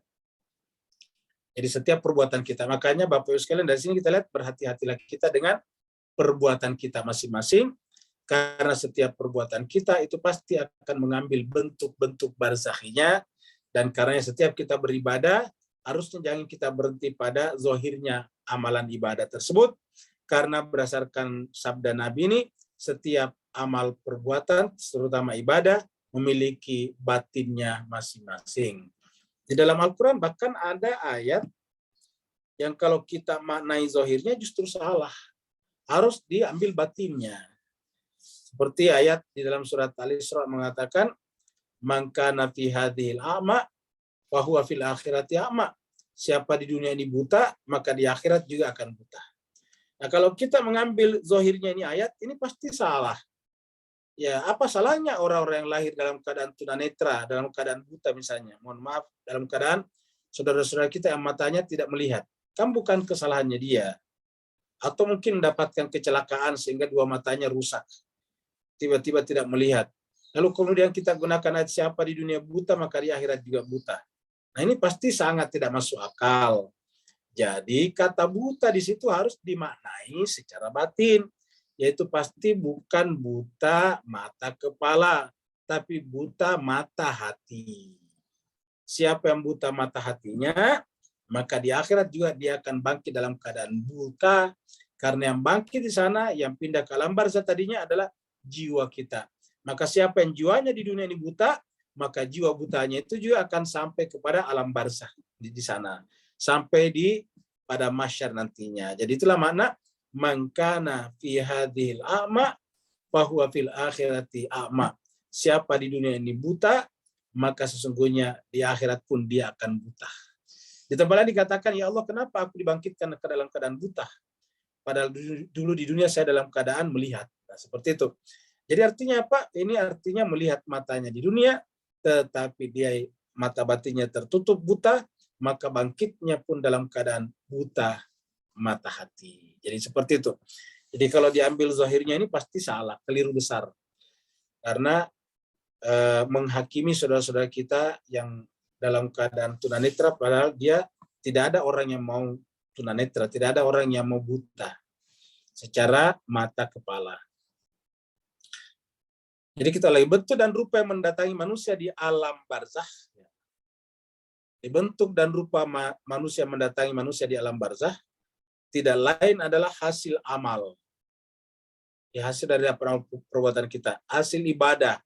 [SPEAKER 1] Jadi setiap perbuatan kita. Makanya Bapak Ibu sekalian dari sini kita lihat berhati-hatilah kita dengan perbuatan kita masing-masing. Karena setiap perbuatan kita itu pasti akan mengambil bentuk-bentuk barzakhinya. Dan karena setiap kita beribadah, harusnya jangan kita berhenti pada zahirnya amalan ibadah tersebut. Karena berdasarkan sabda Nabi ini, setiap amal perbuatan, terutama ibadah, memiliki batinnya masing-masing. Di dalam Al-Quran bahkan ada ayat yang kalau kita maknai zahirnya justru salah. Harus diambil batinnya. Seperti ayat di dalam surat Al-Isra mengatakan, "Man kana fi hadhil a'ma wa huwa fil akhirati a'ma." Siapa di dunia ini buta, maka di akhirat juga akan buta. Nah, kalau kita mengambil zahirnya ini ayat, ini pasti salah. Ya, apa salahnya orang-orang yang lahir dalam keadaan tunanetra, dalam keadaan buta misalnya, mohon maaf, dalam keadaan saudara-saudara kita yang matanya tidak melihat. Kan bukan kesalahannya dia. Atau mungkin mendapatkan kecelakaan sehingga dua matanya rusak. Tiba-tiba tidak melihat. Lalu kemudian kita gunakan ayat siapa di dunia buta, maka di akhirat juga buta. Nah ini pasti sangat tidak masuk akal. Jadi kata buta di situ harus dimaknai secara batin. Yaitu pasti bukan buta mata kepala, tapi buta mata hati. Siapa yang buta mata hatinya, maka di akhirat juga dia akan bangkit dalam keadaan buta, karena yang bangkit di sana, yang pindah ke alam barzah tadinya adalah jiwa kita. Maka siapa yang jiwanya di dunia ini buta, maka jiwa butanya itu juga akan sampai kepada alam barzakh di sana. Sampai pada mahsyar nantinya. Jadi itulah makna man kana fi hadhil a'ma fahuwa fil akhirati a'ma. Siapa di dunia ini buta, maka sesungguhnya di akhirat pun dia akan buta. Di tempat lain dikatakan, ya Allah, kenapa aku dibangkitkan ke dalam keadaan buta? Padahal dulu di dunia saya dalam keadaan melihat. Nah, seperti itu. Jadi artinya apa? Ini artinya melihat matanya di dunia, tetapi dia mata batinnya tertutup buta, maka bangkitnya pun dalam keadaan buta mata hati. Jadi seperti itu. Jadi kalau diambil zahirnya ini pasti salah, keliru besar. Karena menghakimi saudara-saudara kita yang dalam keadaan tunanetra, padahal dia tidak ada orang yang mau tunanetra, tidak ada orang yang mau buta secara mata kepala. Jadi kita lihat bentuk dan rupa yang mendatangi manusia di alam barzakh. Di bentuk dan rupa manusia mendatangi manusia di alam barzakh tidak lain adalah hasil amal. Ya, hasil dari perbuatan kita, hasil ibadah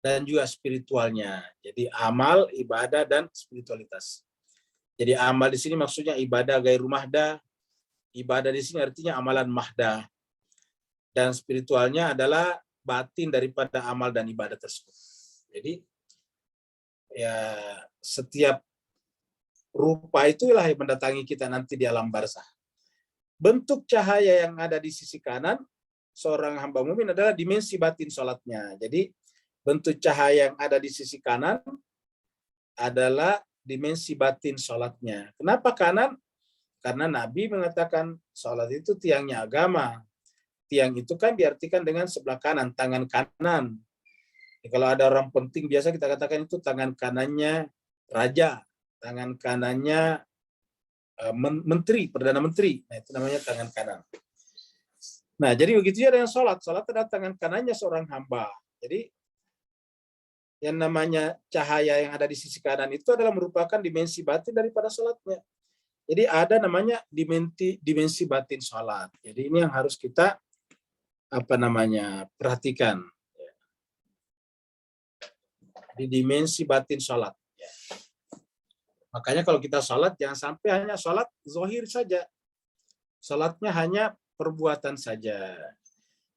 [SPEAKER 1] dan juga spiritualnya. Jadi amal, ibadah, dan spiritualitas. Jadi amal di sini maksudnya ibadah gairu mahdah. Ibadah di sini artinya amalan mahdah. Dan spiritualnya adalah batin daripada amal dan ibadah tersebut. Jadi ya setiap rupa itulah yang mendatangi kita nanti di alam barzakh. Bentuk cahaya yang ada di sisi kanan seorang hamba mukmin adalah dimensi batin sholatnya. Jadi bentuk cahaya yang ada di sisi kanan adalah dimensi batin sholatnya. Kenapa kanan? Karena Nabi mengatakan sholat itu tiangnya agama. Tiang itu kan diartikan dengan sebelah kanan, tangan kanan. Kalau ada orang penting, biasa kita katakan itu tangan kanannya raja, tangan kanannya menteri, perdana menteri. Nah, itu namanya tangan kanan. Nah, jadi begitu juga dengan sholat. Sholat adalah tangan kanannya seorang hamba. Jadi yang namanya cahaya yang ada di sisi kanan itu adalah merupakan dimensi batin daripada sholatnya. Jadi ada namanya dimensi batin sholat. Jadi ini yang harus kita perhatikan. Di dimensi batin sholat. Makanya kalau kita sholat jangan sampai hanya sholat zahir saja. Sholatnya hanya perbuatan saja.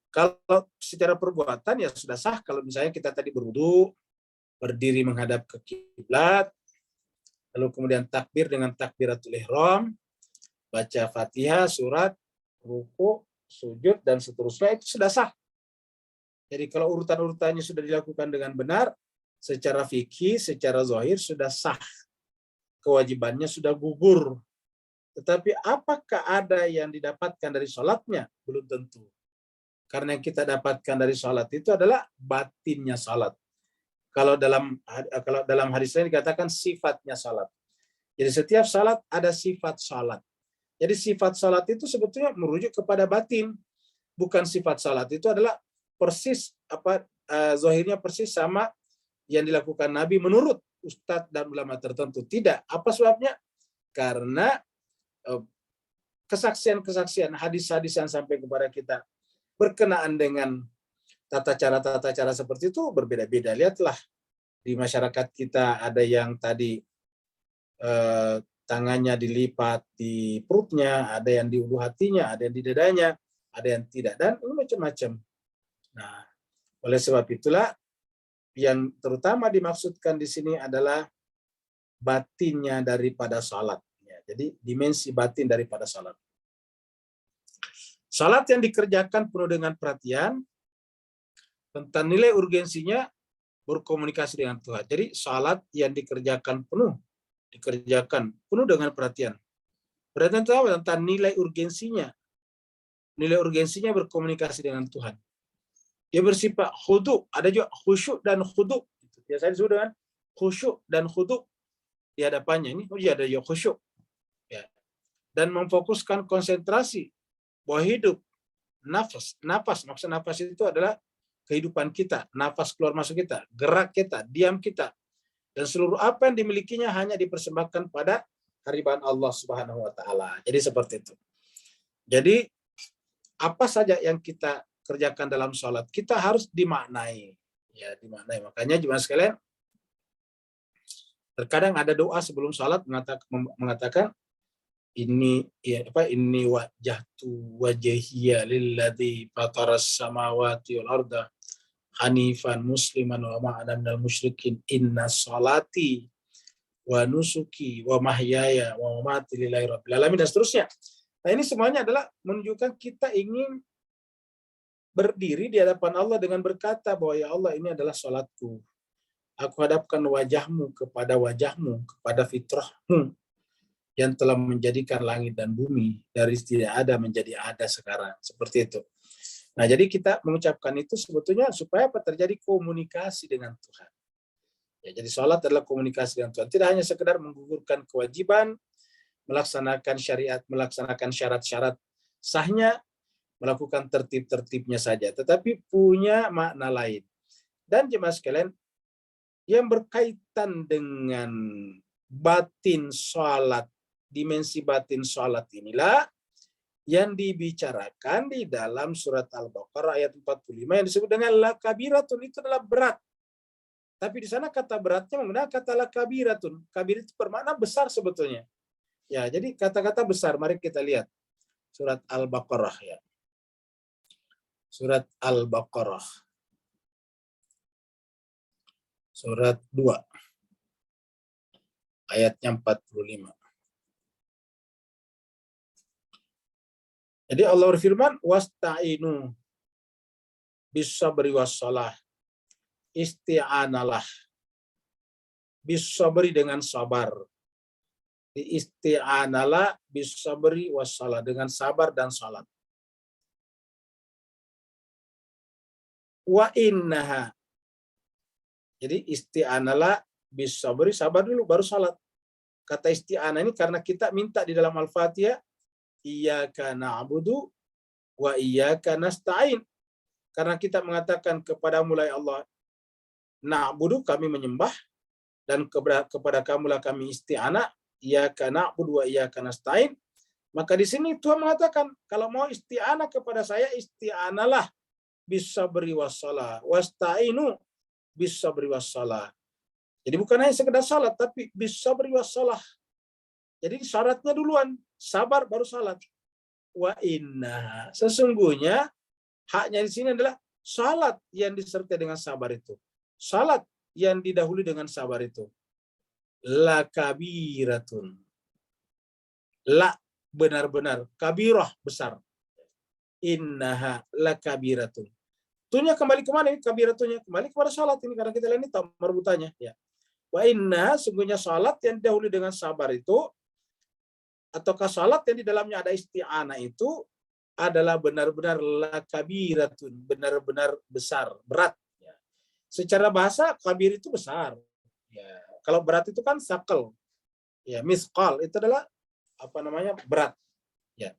[SPEAKER 1] Kalau secara perbuatan ya sudah sah. Kalau misalnya kita tadi berwudu, berdiri menghadap ke kiblat, lalu kemudian takbir dengan takbiratul ihram, baca Fatihah, surat, ruku, sujud, dan seterusnya, itu sudah sah. Jadi kalau urutan-urutannya sudah dilakukan dengan benar, secara fikih, secara zahir sudah sah. Kewajibannya sudah gugur. Tetapi apakah ada yang didapatkan dari sholatnya? Belum tentu. Karena yang kita dapatkan dari sholat itu adalah batinnya sholat. Kalau dalam hadis lain dikatakan sifatnya sholat. Jadi setiap sholat ada sifat sholat. Jadi sifat sholat itu sebetulnya merujuk kepada batin. Bukan sifat sholat itu adalah persis zahirnya persis sama yang dilakukan Nabi menurut ustadz dan ulama tertentu. Tidak. Apa sebabnya? Karena kesaksian-kesaksian, hadis-hadis yang sampai kepada kita berkenaan dengan tata cara seperti itu berbeda-beda. Lihatlah di masyarakat kita ada yang tadi tangannya dilipat di perutnya, ada yang di ulu hatinya, ada yang di dadanya, ada yang tidak, dan ini macam-macam. Nah, oleh sebab itulah yang terutama dimaksudkan di sini adalah batinnya daripada salat. Jadi dimensi batin daripada salat. Salat yang dikerjakan penuh dengan perhatian tentang nilai urgensinya berkomunikasi dengan Tuhan. Jadi salat yang dikerjakan penuh dengan perhatian. Perhatian itu apa? Tentang nilai urgensinya. Nilai urgensinya berkomunikasi dengan Tuhan. Dia bersifat khudu', ada juga khusyuk dan khudu'. Biasanya disebut dengan khusyuk dan khudu' di hadapannya. Ini ada juga khusyuk. Ya. Dan memfokuskan konsentrasi bahwa hidup, nafas, maksud nafas itu adalah kehidupan kita, nafas keluar masuk kita, gerak kita, diam kita, dan seluruh apa yang dimilikinya hanya dipersembahkan pada hadirat Allah Subhanahu wa taala. Jadi seperti itu. Jadi apa saja yang kita kerjakan dalam sholat kita harus dimaknai. Ya, dimaknai. Makanya jemaah sekalian, terkadang ada doa sebelum sholat mengatakan ini wajjahtu wajhiya lilladzi fataras samawati wal arda hanifan musliman wa ma ana minal musyrikin inna sholati wa nusuki wa mahyaya wa mamati lillahi rabbil alamin dan seterusnya. Nah, ini semuanya adalah menunjukkan kita ingin berdiri di hadapan Allah dengan berkata bahwa ya Allah, ini adalah sholatku. Aku hadapkan wajahmu, kepada fitrahmu yang telah menjadikan langit dan bumi dari tidak ada menjadi ada sekarang. Seperti itu. Nah, jadi kita mengucapkan itu sebetulnya supaya terjadi komunikasi dengan Tuhan. Ya, jadi sholat adalah komunikasi dengan Tuhan. Tidak hanya sekedar menggugurkan kewajiban, melaksanakan syariat, melaksanakan syarat-syarat sahnya, melakukan tertib-tertibnya saja, tetapi punya makna lain. Dan jemaah sekalian, yang berkaitan dengan batin sholat, dimensi batin sholat inilah yang dibicarakan di dalam surat Al-Baqarah ayat 45 yang disebut dengan lakabiratun, itu adalah berat. Tapi di sana kata beratnya menggunakan kata lakabiratun. Kabir itu bermakna besar sebetulnya. Ya, jadi kata-kata besar. Mari kita lihat surat Al-Baqarah ya. Surat Al-Baqarah. Surat 2. Ayatnya 45. Jadi Allah berfirman, wasta'inu bis-sabri was-shalah. Isti'analah. Bis-sabri dengan sabar. Isti'analah bis-sabri was-shalah, dengan sabar dan salat. Wa innaha. Jadi isti'analah bis-sabri, sabar dulu baru salat. Kata isti'anah ini karena kita minta di dalam Al-Fatihah, iyyaka na'budu wa iyyaka nasta'in. Karena kita mengatakan kepada mulai Allah, na'budu, kami menyembah, dan kepada kamulah kami isti'anah, iyyaka na'budu wa iyyaka nasta'in. Maka di sini Tuhan mengatakan, kalau mau isti'anah kepada saya, isti'analah bis-sabri was-shalah, wasta'inu bis-sabri was-shalah. Jadi bukan hanya sekedar salat, tapi bis-sabri was-shalah. Jadi syaratnya duluan, sabar baru salat. Wa inna, sesungguhnya haknya di sini adalah salat yang disertai dengan sabar itu. Salat yang didahului dengan sabar itu. La kabiratun. La benar-benar, kabirah besar. Innaha la kabiratun. Tuhnya kembali kemana ini? Kabiratunya kembali kepada salat ini, karena kita lihat ini marbutannya ya. Wa inna, sungguhnya salat yang didahului dengan sabar itu, ataukah salat yang di dalamnya ada isti'anah itu adalah benar-benar lakabiratun, benar-benar besar, berat. Ya. Secara bahasa kabir itu besar. Ya. Kalau berat itu kan sakal, ya misqal itu adalah berat. Ya.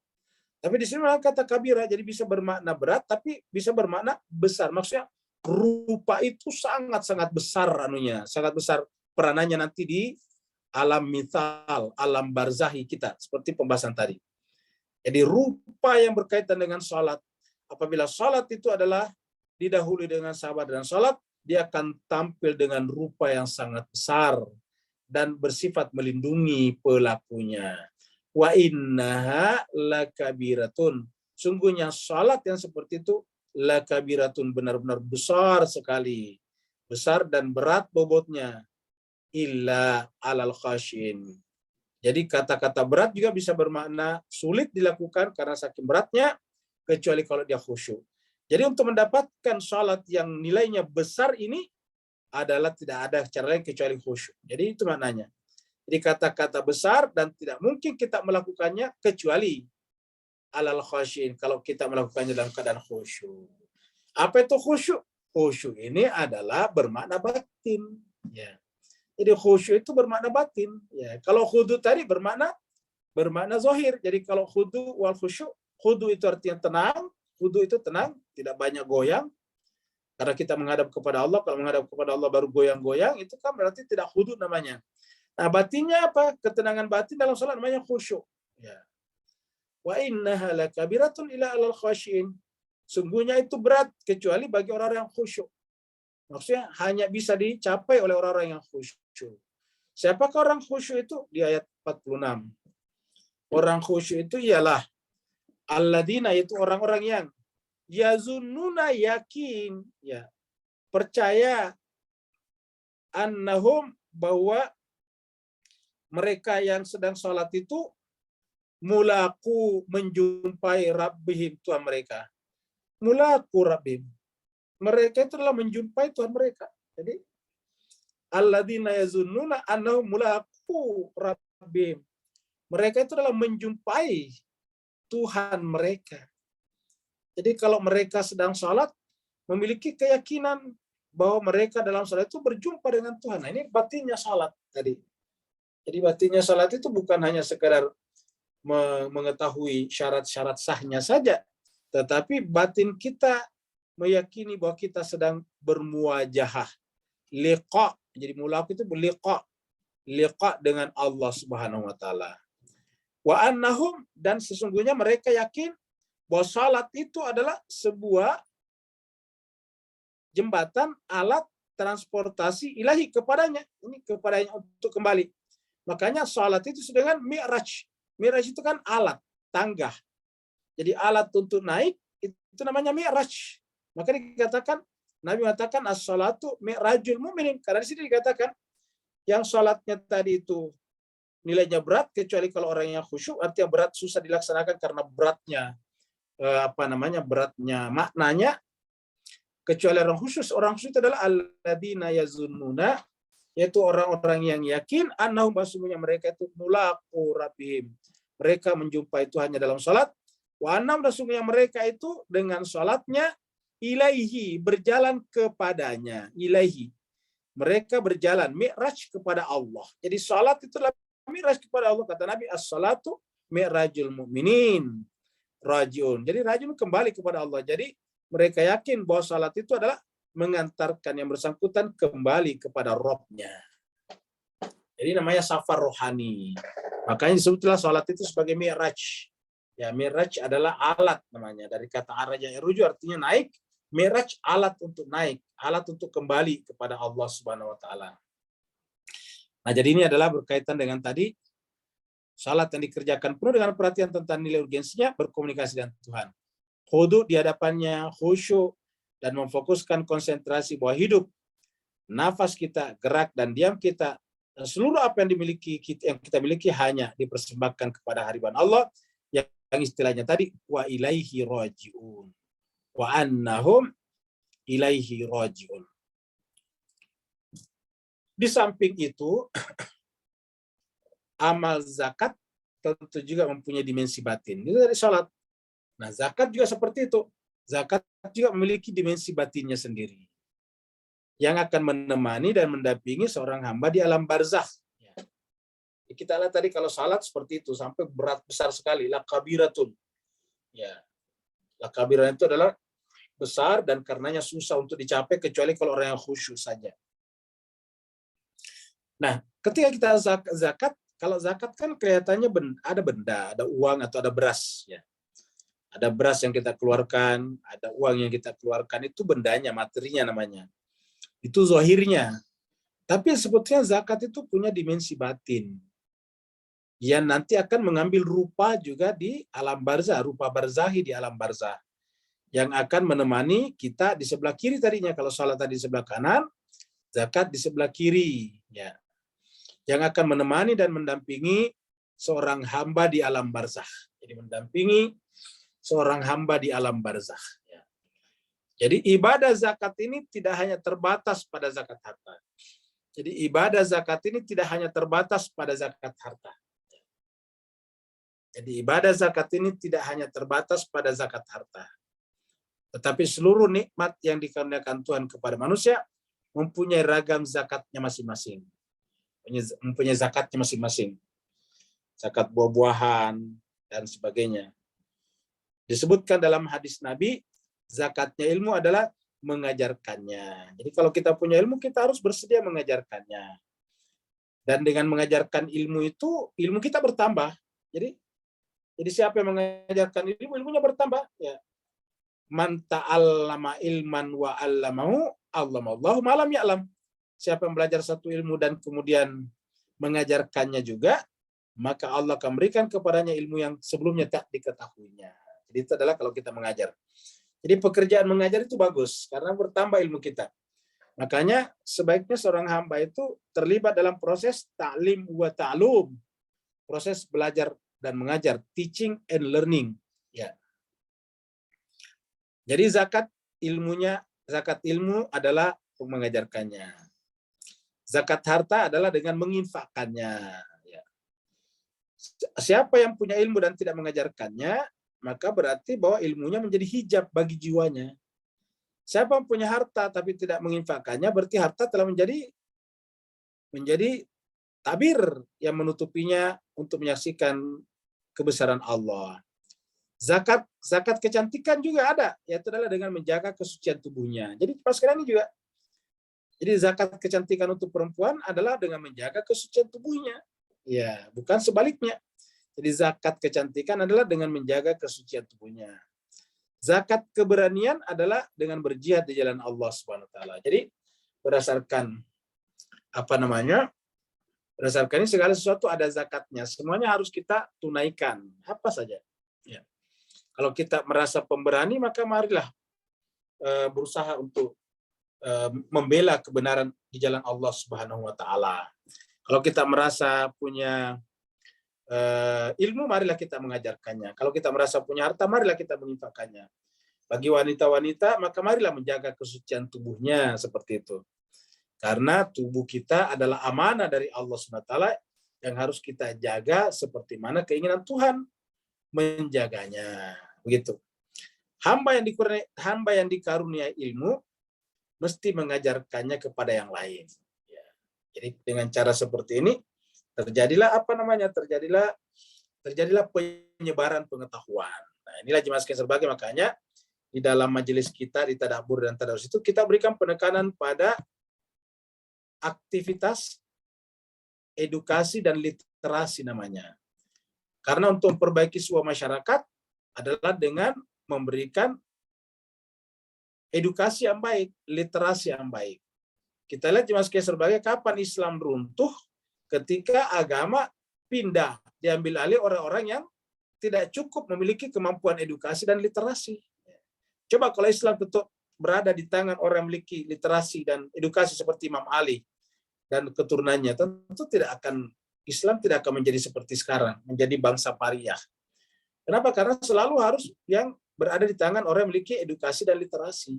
[SPEAKER 1] Tapi di sini kata kabira, jadi bisa bermakna berat, tapi bisa bermakna besar. Maksudnya rupa itu sangat-sangat besar sangat besar peranannya nanti di alam mithal, alam barzahi kita, seperti pembahasan tadi. Jadi rupa yang berkaitan dengan salat, apabila salat itu adalah didahului dengan sabar dan salat, dia akan tampil dengan rupa yang sangat besar dan bersifat melindungi pelakunya. Wa innaha lakabiratun. Sungguhnya salat yang seperti itu lakabiratun, benar-benar besar sekali. Besar dan berat bobotnya. Illa alal khasyin. Jadi kata-kata berat juga bisa bermakna sulit dilakukan karena saking beratnya, kecuali kalau dia khusyuk. Jadi untuk mendapatkan salat yang nilainya besar ini adalah tidak ada cara lain kecuali khusyuk. Jadi itu maknanya. Jadi kata-kata besar dan tidak mungkin kita melakukannya kecuali alal khasyin, kalau kita melakukannya dalam keadaan khusyuk. Apa itu khusyuk? Khusyuk ini adalah bermakna batin. Ya. Jadi khusyuk itu bermakna batin. Ya, kalau khudu tadi bermakna zahir. Jadi kalau khudu wal khusyuk, khudu itu artinya tenang, khudu itu tenang, tidak banyak goyang. Karena kita menghadap kepada Allah, kalau menghadap kepada Allah baru goyang-goyang, itu kan berarti tidak khudu namanya. Nah, batinnya apa? Ketenangan batin dalam salat namanya khusyuk. Ya. Wa innaha lakabiratun ila alal khasyin. Sungguhnya itu berat kecuali bagi orang-orang yang khusyuk. Maksudnya hanya bisa dicapai oleh orang-orang yang khusyuk. Siapakah orang khusyuk itu? Di ayat 46. Orang khusyuk itu ialah alladzina, yaitu orang-orang yang yazunnuna, yakin, ya, percaya, annahum, bahwa mereka yang sedang sholat itu mulaku, menjumpai rabbihim, Tuhan mereka. Mulaku rabbihim. Mereka itu adalah menjumpai Tuhan mereka. Jadi alladzina yazunnuna annahum mulaku rabbihim. Mereka itu adalah menjumpai Tuhan mereka. Jadi kalau mereka sedang sholat, memiliki keyakinan bahwa mereka dalam sholat itu berjumpa dengan Tuhan. Nah, ini batinnya sholat tadi. Jadi batinnya sholat itu bukan hanya sekedar mengetahui syarat-syarat sahnya saja, tetapi batin kita meyakini bahwa kita sedang bermuajahah, liqa. Jadi mulaku itu liqa dengan Allah Subhanahu wa taala. Wa annahum, dan sesungguhnya mereka yakin bahwa salat itu adalah sebuah jembatan, alat transportasi ilahi kepadanya. Ini kepadanya untuk kembali. Makanya salat itu dengan mi'raj. Mi'raj itu kan alat, tangga. Jadi alat untuk naik, itu namanya mi'raj. Maka dikatakan, Nabi mengatakan as-salatu mi'rajul mu'minin. Karena di sini dikatakan, yang salatnya tadi itu nilainya berat, kecuali kalau orang yang khusyuk, artinya berat, susah dilaksanakan karena beratnya beratnya maknanya, kecuali orang khusus. Orang khusus itu adalah alladzina yazunnuna, yaitu orang-orang yang yakin annahum, sesungguhnya mereka itu mulaku rabbihim, mereka menjumpai Tuhannya dalam salat. Wa annahum, sesungguhnya mereka itu dengan salatnya ilaihi, berjalan kepadanya. Ilaihi, mereka berjalan mi'raj kepada Allah. Jadi salat itu adalah mi'raj kepada Allah. Kata Nabi, as-salatu mi'rajul mu'minin rajiun. Jadi rajiun kembali kepada Allah. Jadi mereka yakin bahwa salat itu adalah mengantarkan yang bersangkutan kembali kepada Rabb-nya. Jadi namanya safar rohani. Makanya disebutlah salat itu sebagai mi'raj. Ya, mi'raj adalah alat namanya. Dari kata araja iruju, artinya naik. Mi'raj alat untuk naik, alat untuk kembali kepada Allah Subhanahu wa taala. Nah, jadi ini adalah berkaitan dengan tadi salat yang dikerjakan penuh dengan perhatian tentang nilai urgensinya berkomunikasi dengan Tuhan. Khudu di hadapannya, khusyuk, dan memfokuskan konsentrasi bahwa hidup, nafas kita, gerak, dan diam kita, dan seluruh apa yang kita miliki hanya dipersembahkan kepada hadirat Allah, yang istilahnya tadi, wa ilaihi raji'un. Wa annahum ilaihi raji'un. Di samping itu, amal zakat tentu juga mempunyai dimensi batin. Itu dari salat. Nah, zakat juga seperti itu. Zakat juga memiliki dimensi batinnya sendiri, yang akan menemani dan mendampingi seorang hamba di alam barzakh. Kita lihat tadi kalau salat seperti itu, sampai berat besar sekali. Lakabiratun. Ya. Lakabiratun itu adalah besar dan karenanya susah untuk dicapai kecuali kalau orang yang khusyuk saja. Nah, ketika kita zakat, kalau zakat kan kelihatannya ada benda, ada uang atau ada beras, ya. Ada beras yang kita keluarkan, ada uang yang kita keluarkan, itu bendanya, materinya namanya. Itu zahirnya. Tapi sebetulnya zakat itu punya dimensi batin, yang nanti akan mengambil rupa juga di alam barzah, rupa barzahi di alam barzah, yang akan menemani kita di sebelah kiri tadinya. Kalau salat tadi di sebelah kanan, zakat di sebelah kiri, ya. Yang akan menemani dan mendampingi seorang hamba di alam barzah. Jadi mendampingi seorang hamba di alam barzah. Ya. Jadi ibadah zakat ini tidak hanya terbatas pada zakat harta. Jadi ibadah zakat ini tidak hanya terbatas pada zakat harta. Jadi ibadah zakat ini tidak hanya terbatas pada zakat harta. Tetapi seluruh nikmat yang dikaruniakan Tuhan kepada manusia mempunyai ragam zakatnya masing-masing. Mempunyai zakatnya masing-masing. Zakat buah-buahan dan sebagainya. Disebutkan dalam hadis Nabi, zakatnya ilmu adalah mengajarkannya. Jadi kalau kita punya ilmu, kita harus bersedia mengajarkannya. Dan dengan mengajarkan ilmu itu, ilmu kita bertambah. Jadi siapa yang mengajarkan ilmu, ilmunya bertambah. Ya. Man ta'allama ilman wa 'allamahu, 'allamallahu ma lam ya'lam. Siapa yang belajar satu ilmu dan kemudian mengajarkannya juga, maka Allah akan berikan kepadanya ilmu yang sebelumnya tak diketahuinya. Jadi itu adalah kalau kita mengajar. Jadi pekerjaan mengajar itu bagus karena bertambah ilmu kita. Makanya sebaiknya seorang hamba itu terlibat dalam proses ta'lim wa ta'lum, proses belajar dan mengajar, teaching and learning. Ya. Jadi zakat ilmu adalah mengajarkannya. Zakat harta adalah dengan menginfakkannya. Ya. Siapa yang punya ilmu dan tidak mengajarkannya, maka berarti bahwa ilmunya menjadi hijab bagi jiwanya. Siapa yang punya harta tapi tidak menginfakkannya, berarti harta telah menjadi tabir yang menutupinya untuk menyaksikan kebesaran Allah. Zakat kecantikan juga ada, yaitu adalah dengan menjaga kesucian tubuhnya. Jadi pas sekarang ini juga, jadi zakat kecantikan untuk perempuan adalah dengan menjaga kesucian tubuhnya. Ya, bukan sebaliknya. Jadi zakat kecantikan adalah dengan menjaga kesucian tubuhnya. Zakat keberanian adalah dengan berjihad di jalan Allah Subhanahu wa taala. Jadi berdasarkan berdasarkan ini segala sesuatu ada zakatnya. Semuanya harus kita tunaikan. Apa saja. Ya. Kalau kita merasa pemberani, maka marilah berusaha untuk membela kebenaran di jalan Allah Subhanahu wa taala. Kalau kita merasa punya ilmu, marilah kita mengajarkannya. Kalau kita merasa punya harta, marilah kita menginfakkannya. Bagi wanita-wanita, maka marilah menjaga kesucian tubuhnya seperti itu. Karena tubuh kita adalah amanah dari Allah SWT yang harus kita jaga seperti mana keinginan Tuhan menjaganya. Begitu. Hamba yang dikaruniai ilmu mesti mengajarkannya kepada yang lain. Ya. Jadi dengan cara seperti ini terjadilah penyebaran pengetahuan. Nah, inilah jemaah sekalian serbagih, makanya di dalam majelis kita di tadabbur dan tadarus itu kita berikan penekanan pada aktivitas edukasi dan literasi namanya. Karena untuk memperbaiki sebuah masyarakat adalah dengan memberikan edukasi yang baik, literasi yang baik. Kita lihat jemaah sekalian serbagih, kapan Islam runtuh? Ketika agama pindah, diambil alih orang-orang yang tidak cukup memiliki kemampuan edukasi dan literasi. Coba kalau Islam tetap berada di tangan orang yang memiliki literasi dan edukasi seperti Imam Ali dan keturunannya, tentu Islam tidak akan menjadi seperti sekarang, menjadi bangsa pariah. Kenapa? Karena selalu harus yang berada di tangan orang yang memiliki edukasi dan literasi.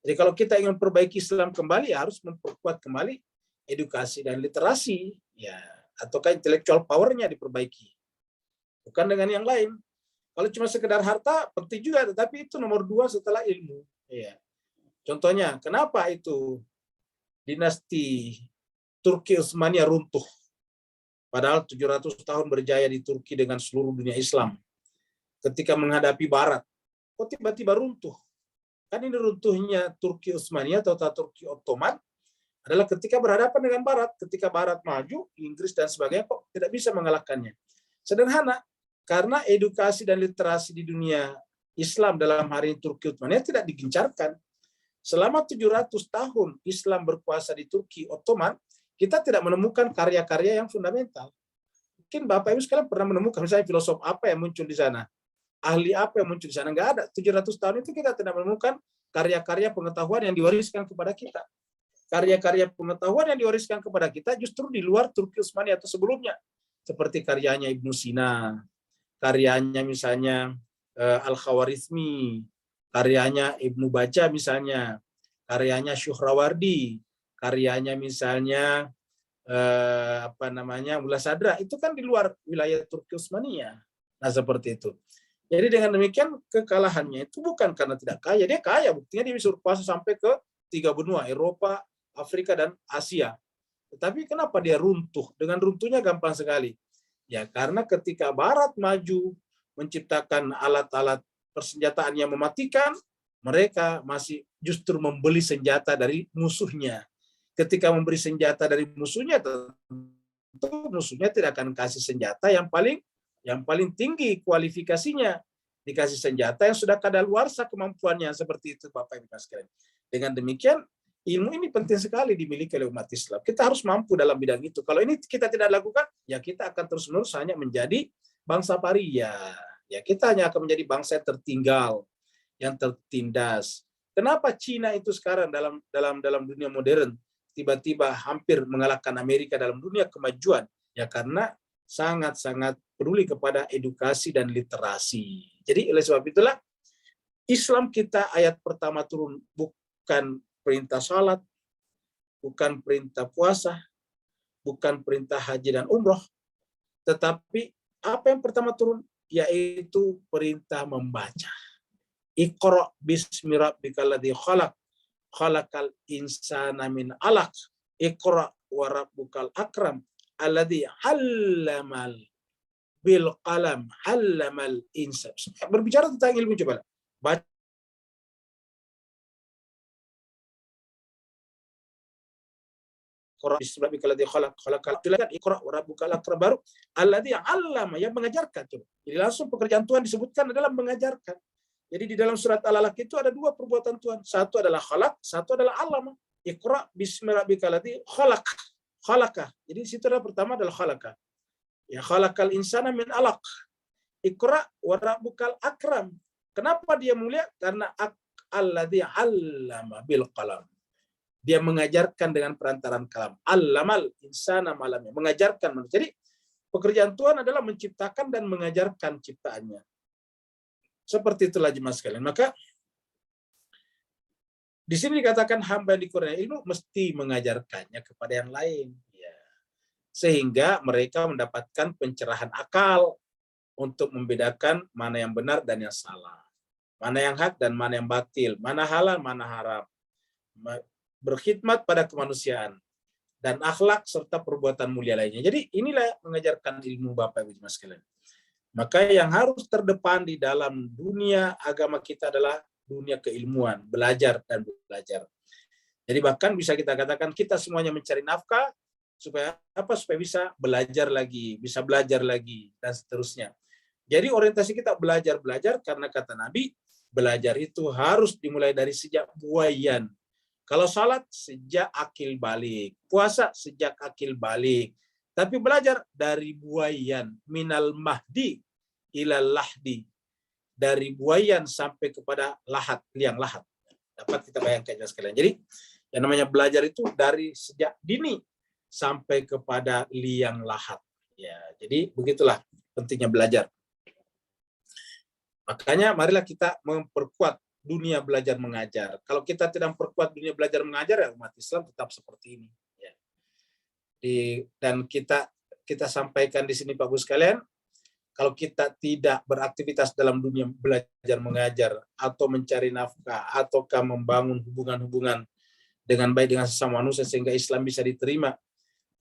[SPEAKER 1] Jadi kalau kita ingin perbaiki Islam kembali, ya harus memperkuat kembali edukasi dan literasi, ya, ataukah intellectual power-nya diperbaiki, bukan dengan yang lain. Kalau cuma sekedar harta penting juga, tetapi itu nomor 2 setelah ilmu. Ya. Contohnya, kenapa itu dinasti Turki Utsmaniyah runtuh? Padahal 700 tahun berjaya di Turki dengan seluruh dunia Islam. Ketika menghadapi Barat, kok tiba-tiba runtuh? Kan ini runtuhnya Turki Utsmaniyah atau Turki Ottoman adalah ketika berhadapan dengan Barat. Ketika Barat maju, Inggris dan sebagainya kok tidak bisa mengalahkannya. Sederhana, karena edukasi dan literasi di dunia Islam dalam hari ini Turki Utsmaniyah tidak digencarkan. Selama 700 tahun Islam berkuasa di Turki Ottoman, kita tidak menemukan karya-karya yang fundamental. Mungkin Bapak Ibu sekalian pernah menemukan misalnya filosof apa yang muncul di sana, ahli apa yang muncul di sana, nggak ada. 700 tahun itu kita tidak menemukan karya-karya pengetahuan yang diwariskan kepada kita. Karya-karya pengetahuan yang diwariskan kepada kita justru di luar Turki Utsmaniyah atau sebelumnya. Seperti karyanya Ibnu Sina, karyanya misalnya Al-Khawarizmi, karyanya Ibnu Baja misalnya, karyanya Syuhrawardi, karyanya misalnya Mullah Sadra, itu kan di luar wilayah Turki Utsmaniyah. Nah, seperti itu. Jadi dengan demikian kekalahannya itu bukan karena tidak kaya, dia kaya, buktinya dia bisa berkuasa sampai ke 3 benua, Eropa, Afrika, dan Asia. Tetapi kenapa dia runtuh? Dengan runtuhnya gampang sekali. Ya, karena ketika Barat maju, menciptakan alat-alat persenjataan yang mematikan, mereka masih justru membeli senjata dari musuhnya. Ketika memberi senjata dari musuhnya, tentu musuhnya tidak akan kasih senjata yang paling tinggi kualifikasinya. dikasih senjata yang sudah kadaluarsa kemampuannya, seperti itu Bapak Ibu sekalian. Dengan demikian, ilmu ini penting sekali dimiliki oleh umat Islam. Kita harus mampu dalam bidang itu. Kalau ini kita tidak lakukan, ya kita akan terus-menerus hanya menjadi bangsa paria. Ya, kita hanya akan menjadi bangsa yang tertinggal, yang tertindas. Kenapa Cina itu sekarang dalam dunia modern tiba-tiba hampir mengalahkan Amerika dalam dunia kemajuan? Ya karena sangat-sangat peduli kepada edukasi dan literasi. Jadi oleh sebab itulah Islam kita ayat pertama turun bukan perintah salat, bukan perintah puasa, bukan perintah haji dan umroh, tetapi apa yang pertama turun? Yaitu perintah membaca. Iqra bismi rabbikal ladzi khalaq, khalaqal insana min 'alaq, iqra wa rabbukal akram, alladzi 'allamal bil qalam, 'allamal insan. Berbicara tentang ilmu, coba baca Iqra bismi rabbikal ladzi khalaq, khalaqal insana, iqra wa rabbukal akram, baru alladzi 'allama, yang mengajarkan. Coba. Jadi langsung pekerjaan Tuhan disebutkan adalah mengajarkan. Jadi di dalam surat Al-Alaq itu ada dua perbuatan Tuhan. Satu adalah khalaq, satu adalah allama. Iqra bismi rabbikal ladzi khalaq. Khalaqah. Jadi di situ adalah pertama adalah khalaqah. Ya, khalaqal insana min 'alaq. Iqra wa rabbukal akram. Kenapa dia mulia? Karena alladzi 'allama bil qalam. Dia mengajarkan dengan perantaran kalam. Allamal insana malamnya. Mengajarkan manusia. Jadi pekerjaan Tuhan adalah menciptakan dan mengajarkan ciptaannya. Seperti itulah jemaah sekalian. Maka di sini dikatakan hamba yang dikurniai ilmu mesti mengajarkannya kepada yang lain, ya. Sehingga mereka mendapatkan pencerahan akal untuk membedakan mana yang benar dan yang salah, mana yang hak dan mana yang batil, mana halal, mana haram, berkhidmat pada kemanusiaan dan akhlak serta perbuatan mulia lainnya. Jadi inilah mengajarkan ilmu Bapak Ibu jemaah sekalian. Maka yang harus terdepan di dalam dunia agama kita adalah dunia keilmuan, belajar dan belajar. Jadi bahkan bisa kita katakan kita semuanya mencari nafkah supaya apa? Supaya bisa belajar lagi dan seterusnya. Jadi orientasi kita belajar karena kata Nabi, belajar itu harus dimulai dari sejak buayan. Kalau salat sejak akil balik, puasa sejak akil balik. Tapi belajar dari buayan, minal mahdi ilal lahdi, dari buayan sampai kepada lahat, liang lahat. Dapat kita bayangkan sekalian. Jadi yang namanya belajar itu dari sejak dini sampai kepada liang lahat. Ya, jadi begitulah pentingnya belajar. Makanya marilah kita memperkuat dunia belajar mengajar. Kalau kita tidak memperkuat dunia belajar mengajar, ya umat Islam tetap seperti ini. Ya. Dan kita sampaikan di sini Pak Bu sekalian, kalau kita tidak beraktivitas dalam dunia belajar mengajar atau mencari nafkah ataukah membangun hubungan-hubungan dengan baik dengan sesama manusia sehingga Islam bisa diterima,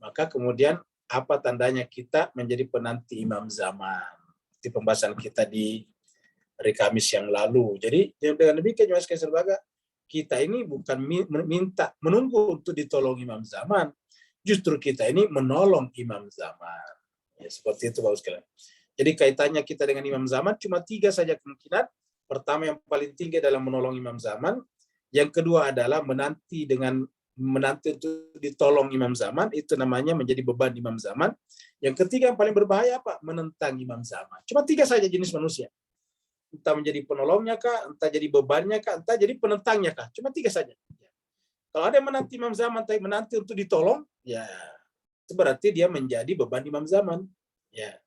[SPEAKER 1] maka kemudian apa tandanya kita menjadi penanti imam zaman. Di pembahasan kita di hari Kamis yang lalu. Jadi dengan demikian Mas Serbaga, kita ini bukan menunggu untuk ditolong imam zaman, justru kita ini menolong imam zaman. Ya, seperti itu Bapak sekalian. Jadi kaitannya kita dengan imam zaman cuma 3 saja kemungkinan. Pertama yang paling tinggi adalah menolong imam zaman. Yang kedua adalah menanti untuk ditolong imam zaman. Itu namanya menjadi beban imam zaman. Yang ketiga yang paling berbahaya apa? Menentang imam zaman. Cuma 3 saja jenis manusia. Entah menjadi penolongnya kah, entah jadi bebannya kah, entah jadi penentangnya kah. Cuma 3 saja. Kalau ada yang menanti imam zaman, tapi menanti untuk ditolong, ya itu berarti dia menjadi beban imam zaman. Ya.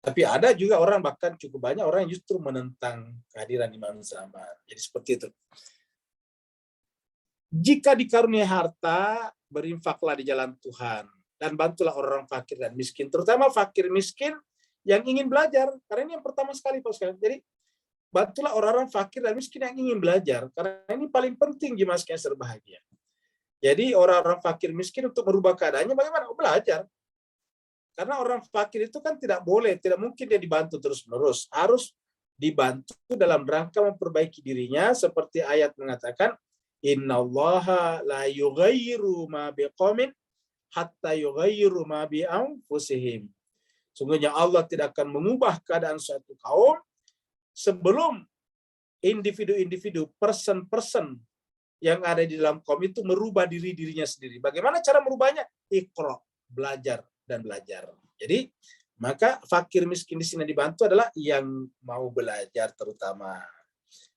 [SPEAKER 1] Tapi ada juga orang, bahkan cukup banyak orang yang justru menentang kehadiran imam zaman. Jadi seperti itu. Jika dikaruniai harta, berinfaklah di jalan Tuhan. Dan bantulah orang-orang fakir dan miskin. Terutama fakir miskin yang ingin belajar. Karena ini yang pertama sekali, Pak sekalian. Jadi bantulah orang-orang fakir dan miskin yang ingin belajar. Karena ini paling penting jemaah sekalian berbahagia. Jadi orang-orang fakir miskin untuk merubah keadaannya bagaimana? Belajar. Karena orang fakir itu kan tidak mungkin dia dibantu terus-menerus. Harus dibantu dalam rangka memperbaiki dirinya, seperti ayat mengatakan, innallaha la yughayyiru ma biqaumin hatta yughayyiru ma bi anfusihim. Sungguhnya Allah tidak akan mengubah keadaan suatu kaum sebelum individu-individu, person-person yang ada di dalam kaum itu merubah dirinya sendiri. Bagaimana cara merubahnya? Iqra, belajar dan belajar. Jadi, maka fakir miskin di sini dibantu adalah yang mau belajar terutama.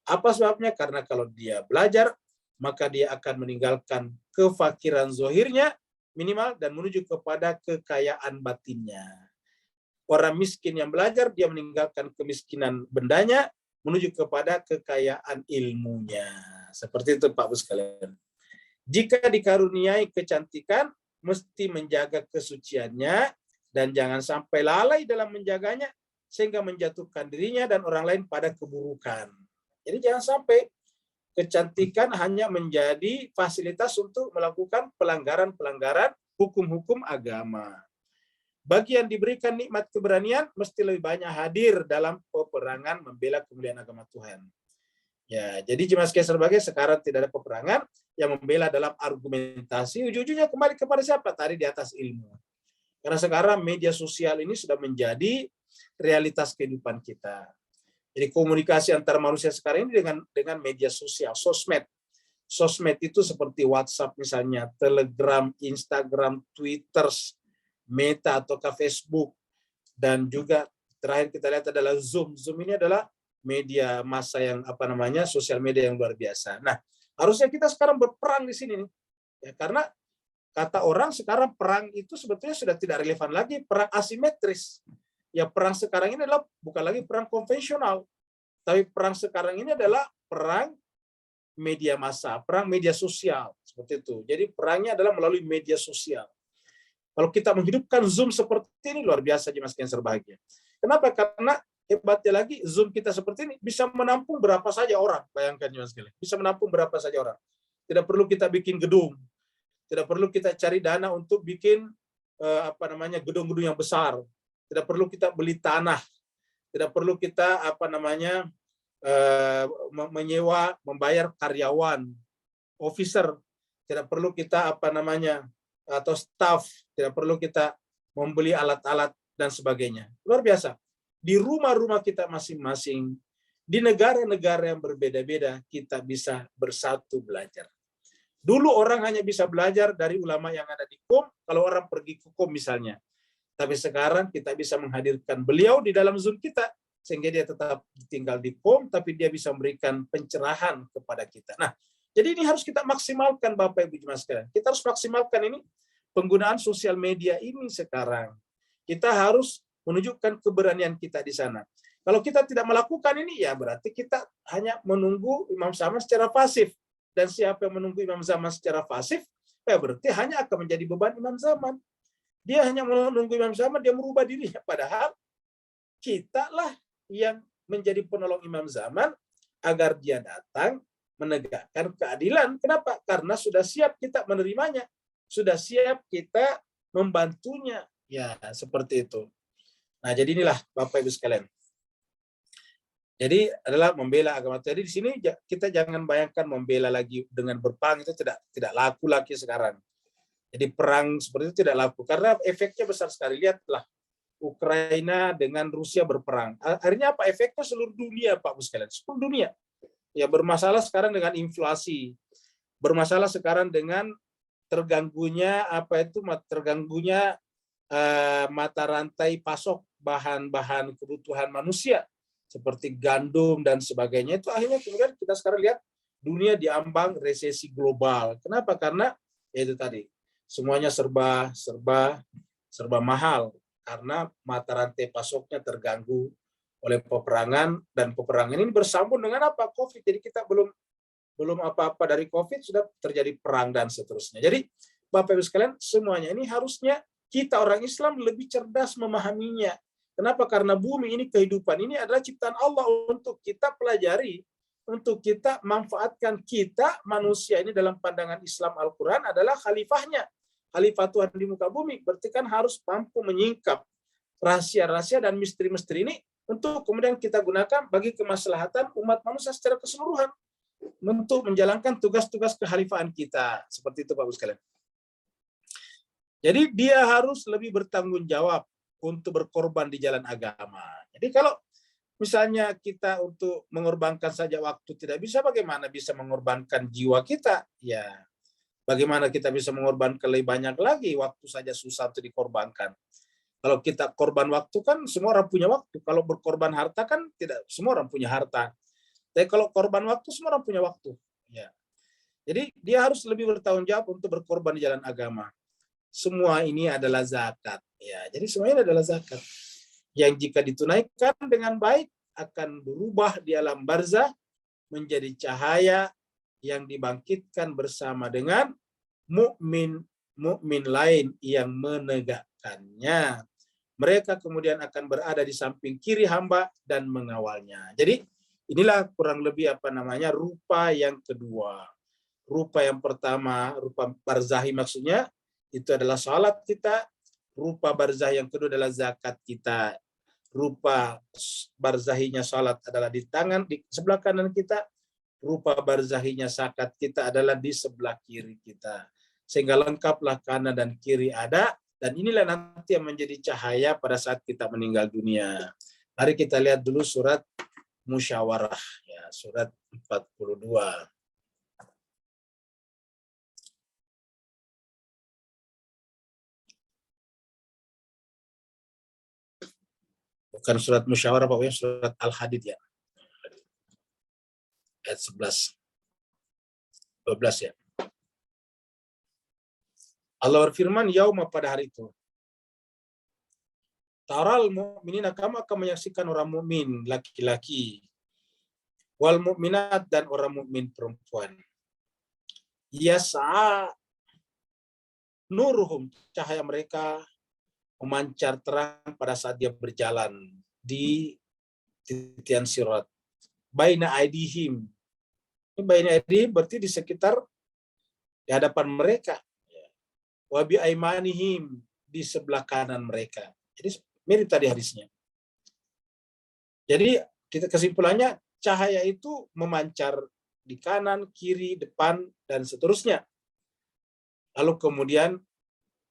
[SPEAKER 1] Apa sebabnya? Karena kalau dia belajar, maka dia akan meninggalkan kefakiran zahirnya minimal dan menuju kepada kekayaan batinnya. Orang miskin yang belajar, dia meninggalkan kemiskinan bendanya, menuju kepada kekayaan ilmunya. Seperti itu Pak Bu sekalian. Jika dikaruniai kecantikan, mesti menjaga kesuciannya, dan jangan sampai lalai dalam menjaganya, sehingga menjatuhkan dirinya dan orang lain pada keburukan. Jadi jangan sampai kecantikan hanya menjadi fasilitas untuk melakukan pelanggaran-pelanggaran hukum-hukum agama. Bagi yang diberikan nikmat keberanian, mesti lebih banyak hadir dalam peperangan membela kemuliaan agama Tuhan. Ya, jadi jemaah sekalian sebagai sekarang tidak ada peperangan, yang membela dalam argumentasi, ujung-ujungnya kembali kepada siapa? Tadi di atas ilmu. Karena sekarang media sosial ini sudah menjadi realitas kehidupan kita. Jadi komunikasi antar manusia sekarang ini dengan media sosial, sosmed. Sosmed itu seperti WhatsApp misalnya, Telegram, Instagram, Twitter, Meta ataukah Facebook, dan juga terakhir kita lihat adalah Zoom. Zoom ini adalah media massa yang sosial media yang luar biasa. Nah, harusnya kita sekarang berperang di sini nih. Ya, karena kata orang sekarang perang itu sebetulnya sudah tidak relevan lagi, perang asimetris. Ya, perang sekarang ini adalah bukan lagi perang konvensional, tapi perang sekarang ini adalah perang media massa, perang media sosial, seperti itu. Jadi perangnya adalah melalui media sosial. Kalau kita menghidupkan Zoom seperti ini, luar biasa jemaah sekalian berbahagia. Kenapa? Karena hebatnya lagi, Zoom kita seperti ini bisa menampung berapa saja orang. Bayangkan jemaah sekalian, bisa menampung berapa saja orang. Tidak perlu kita bikin gedung, tidak perlu kita cari dana untuk bikin gedung-gedung yang besar. Tidak perlu kita beli tanah, tidak perlu kita menyewa, membayar karyawan, officer, tidak perlu kita atau staff, tidak perlu kita membeli alat-alat dan sebagainya. Luar biasa. Di rumah-rumah kita masing-masing, di negara-negara yang berbeda-beda, kita bisa bersatu belajar. Dulu orang hanya bisa belajar dari ulama yang ada di KUM, kalau orang pergi ke KUM misalnya. Tapi sekarang kita bisa menghadirkan beliau di dalam Zoom kita, sehingga dia tetap tinggal di KUM, tapi dia bisa memberikan pencerahan kepada kita. Nah, jadi ini harus kita maksimalkan Bapak Ibu jemaah sekalian. Kita harus maksimalkan ini penggunaan sosial media ini sekarang. Kita harus menunjukkan keberanian kita di sana. Kalau kita tidak melakukan ini, ya berarti kita hanya menunggu imam zaman secara pasif. Dan siapa yang menunggu imam zaman secara pasif, ya berarti hanya akan menjadi beban imam zaman. Dia hanya menunggu imam zaman, dia merubah dirinya. Padahal kita lah yang menjadi penolong imam zaman agar dia datang menegakkan keadilan. Kenapa? Karena sudah siap kita menerimanya. Sudah siap kita membantunya. Ya, seperti itu. Nah, jadi inilah Bapak Ibu sekalian. Jadi adalah membela agama. Jadi di sini kita jangan bayangkan membela lagi dengan berperang, itu tidak laku lagi sekarang. Jadi perang seperti itu tidak laku karena efeknya besar sekali. Lihatlah Ukraina dengan Rusia berperang. Akhirnya apa efeknya? Seluruh dunia Pak Bu sekalian, seluruh dunia. Ya bermasalah sekarang dengan inflasi. Bermasalah sekarang dengan terganggunya mata rantai pasok bahan-bahan kebutuhan manusia seperti gandum dan sebagainya. Itu akhirnya kemudian kita sekarang lihat dunia diambang resesi global. Kenapa? Karena itu tadi semuanya serba mahal karena mata rantai pasoknya terganggu oleh peperangan, dan peperangan ini bersambung dengan apa? COVID. Jadi kita belum apa-apa dari COVID sudah terjadi perang dan seterusnya. Jadi Bapak Ibu sekalian, semuanya ini harusnya kita orang Islam lebih cerdas memahaminya. Kenapa? Karena bumi ini, kehidupan ini adalah ciptaan Allah untuk kita pelajari, untuk kita manfaatkan. Kita manusia ini dalam pandangan Islam Al-Quran adalah khalifahnya. Khalifah Tuhan di muka bumi, berarti kan harus mampu menyingkap rahasia-rahasia dan misteri-misteri ini untuk kemudian kita gunakan bagi kemaslahatan umat manusia secara keseluruhan untuk menjalankan tugas-tugas kekhalifahan kita. Seperti itu Bapak sekalian. Jadi dia harus lebih bertanggung jawab untuk berkorban di jalan agama. Jadi kalau misalnya kita untuk mengorbankan saja waktu tidak bisa, bagaimana bisa mengorbankan jiwa kita? Ya, bagaimana kita bisa mengorbankan lebih banyak lagi? Waktu saja susah untuk dikorbankan. Kalau kita korban waktu kan semua orang punya waktu. Kalau berkorban harta kan tidak semua orang punya harta. Tapi kalau korban waktu semua orang punya waktu. Ya. Jadi dia harus lebih bertanggung jawab untuk berkorban di jalan agama. Semua ini adalah zakat. Ya, jadi semuanya adalah zakat. Yang jika ditunaikan dengan baik akan berubah di alam barzah menjadi cahaya yang dibangkitkan bersama dengan mukmin lain yang menegakkannya. Mereka kemudian akan berada di samping kiri hamba dan mengawalnya. Jadi inilah kurang lebih rupa yang kedua. Rupa yang pertama, rupa barzahi maksudnya, itu adalah salat kita. Rupa barzah yang kedua adalah zakat kita. Rupa barzahinya salat adalah di sebelah kanan kita. Rupa barzahinya zakat kita adalah di sebelah kiri kita. Sehingga lengkaplah kanan dan kiri ada. Dan inilah nanti yang menjadi cahaya pada saat kita meninggal dunia. Mari kita lihat dulu surat Musyawarah, ya, surat 42. Bukan surat Musyawarah, pokoknya surat Al-Hadid, ya. Ayat 11. 12, ya. Allah berfirman, yauma, pada hari itu. Taral mu'minina, kamu akan menyaksikan orang mukmin laki-laki, wal mu'minat, dan orang mukmin perempuan. Yas'a nuruhum, cahaya mereka memancar terang pada saat dia berjalan di titian sirat. Baina aidihim. Baina aidihim berarti di sekitar, di hadapan mereka. Wa bi aimanihim, di sebelah kanan mereka. Jadi mirip tadi hadisnya. Jadi kita kesimpulannya, cahaya itu memancar di kanan, kiri, depan, dan seterusnya. Lalu kemudian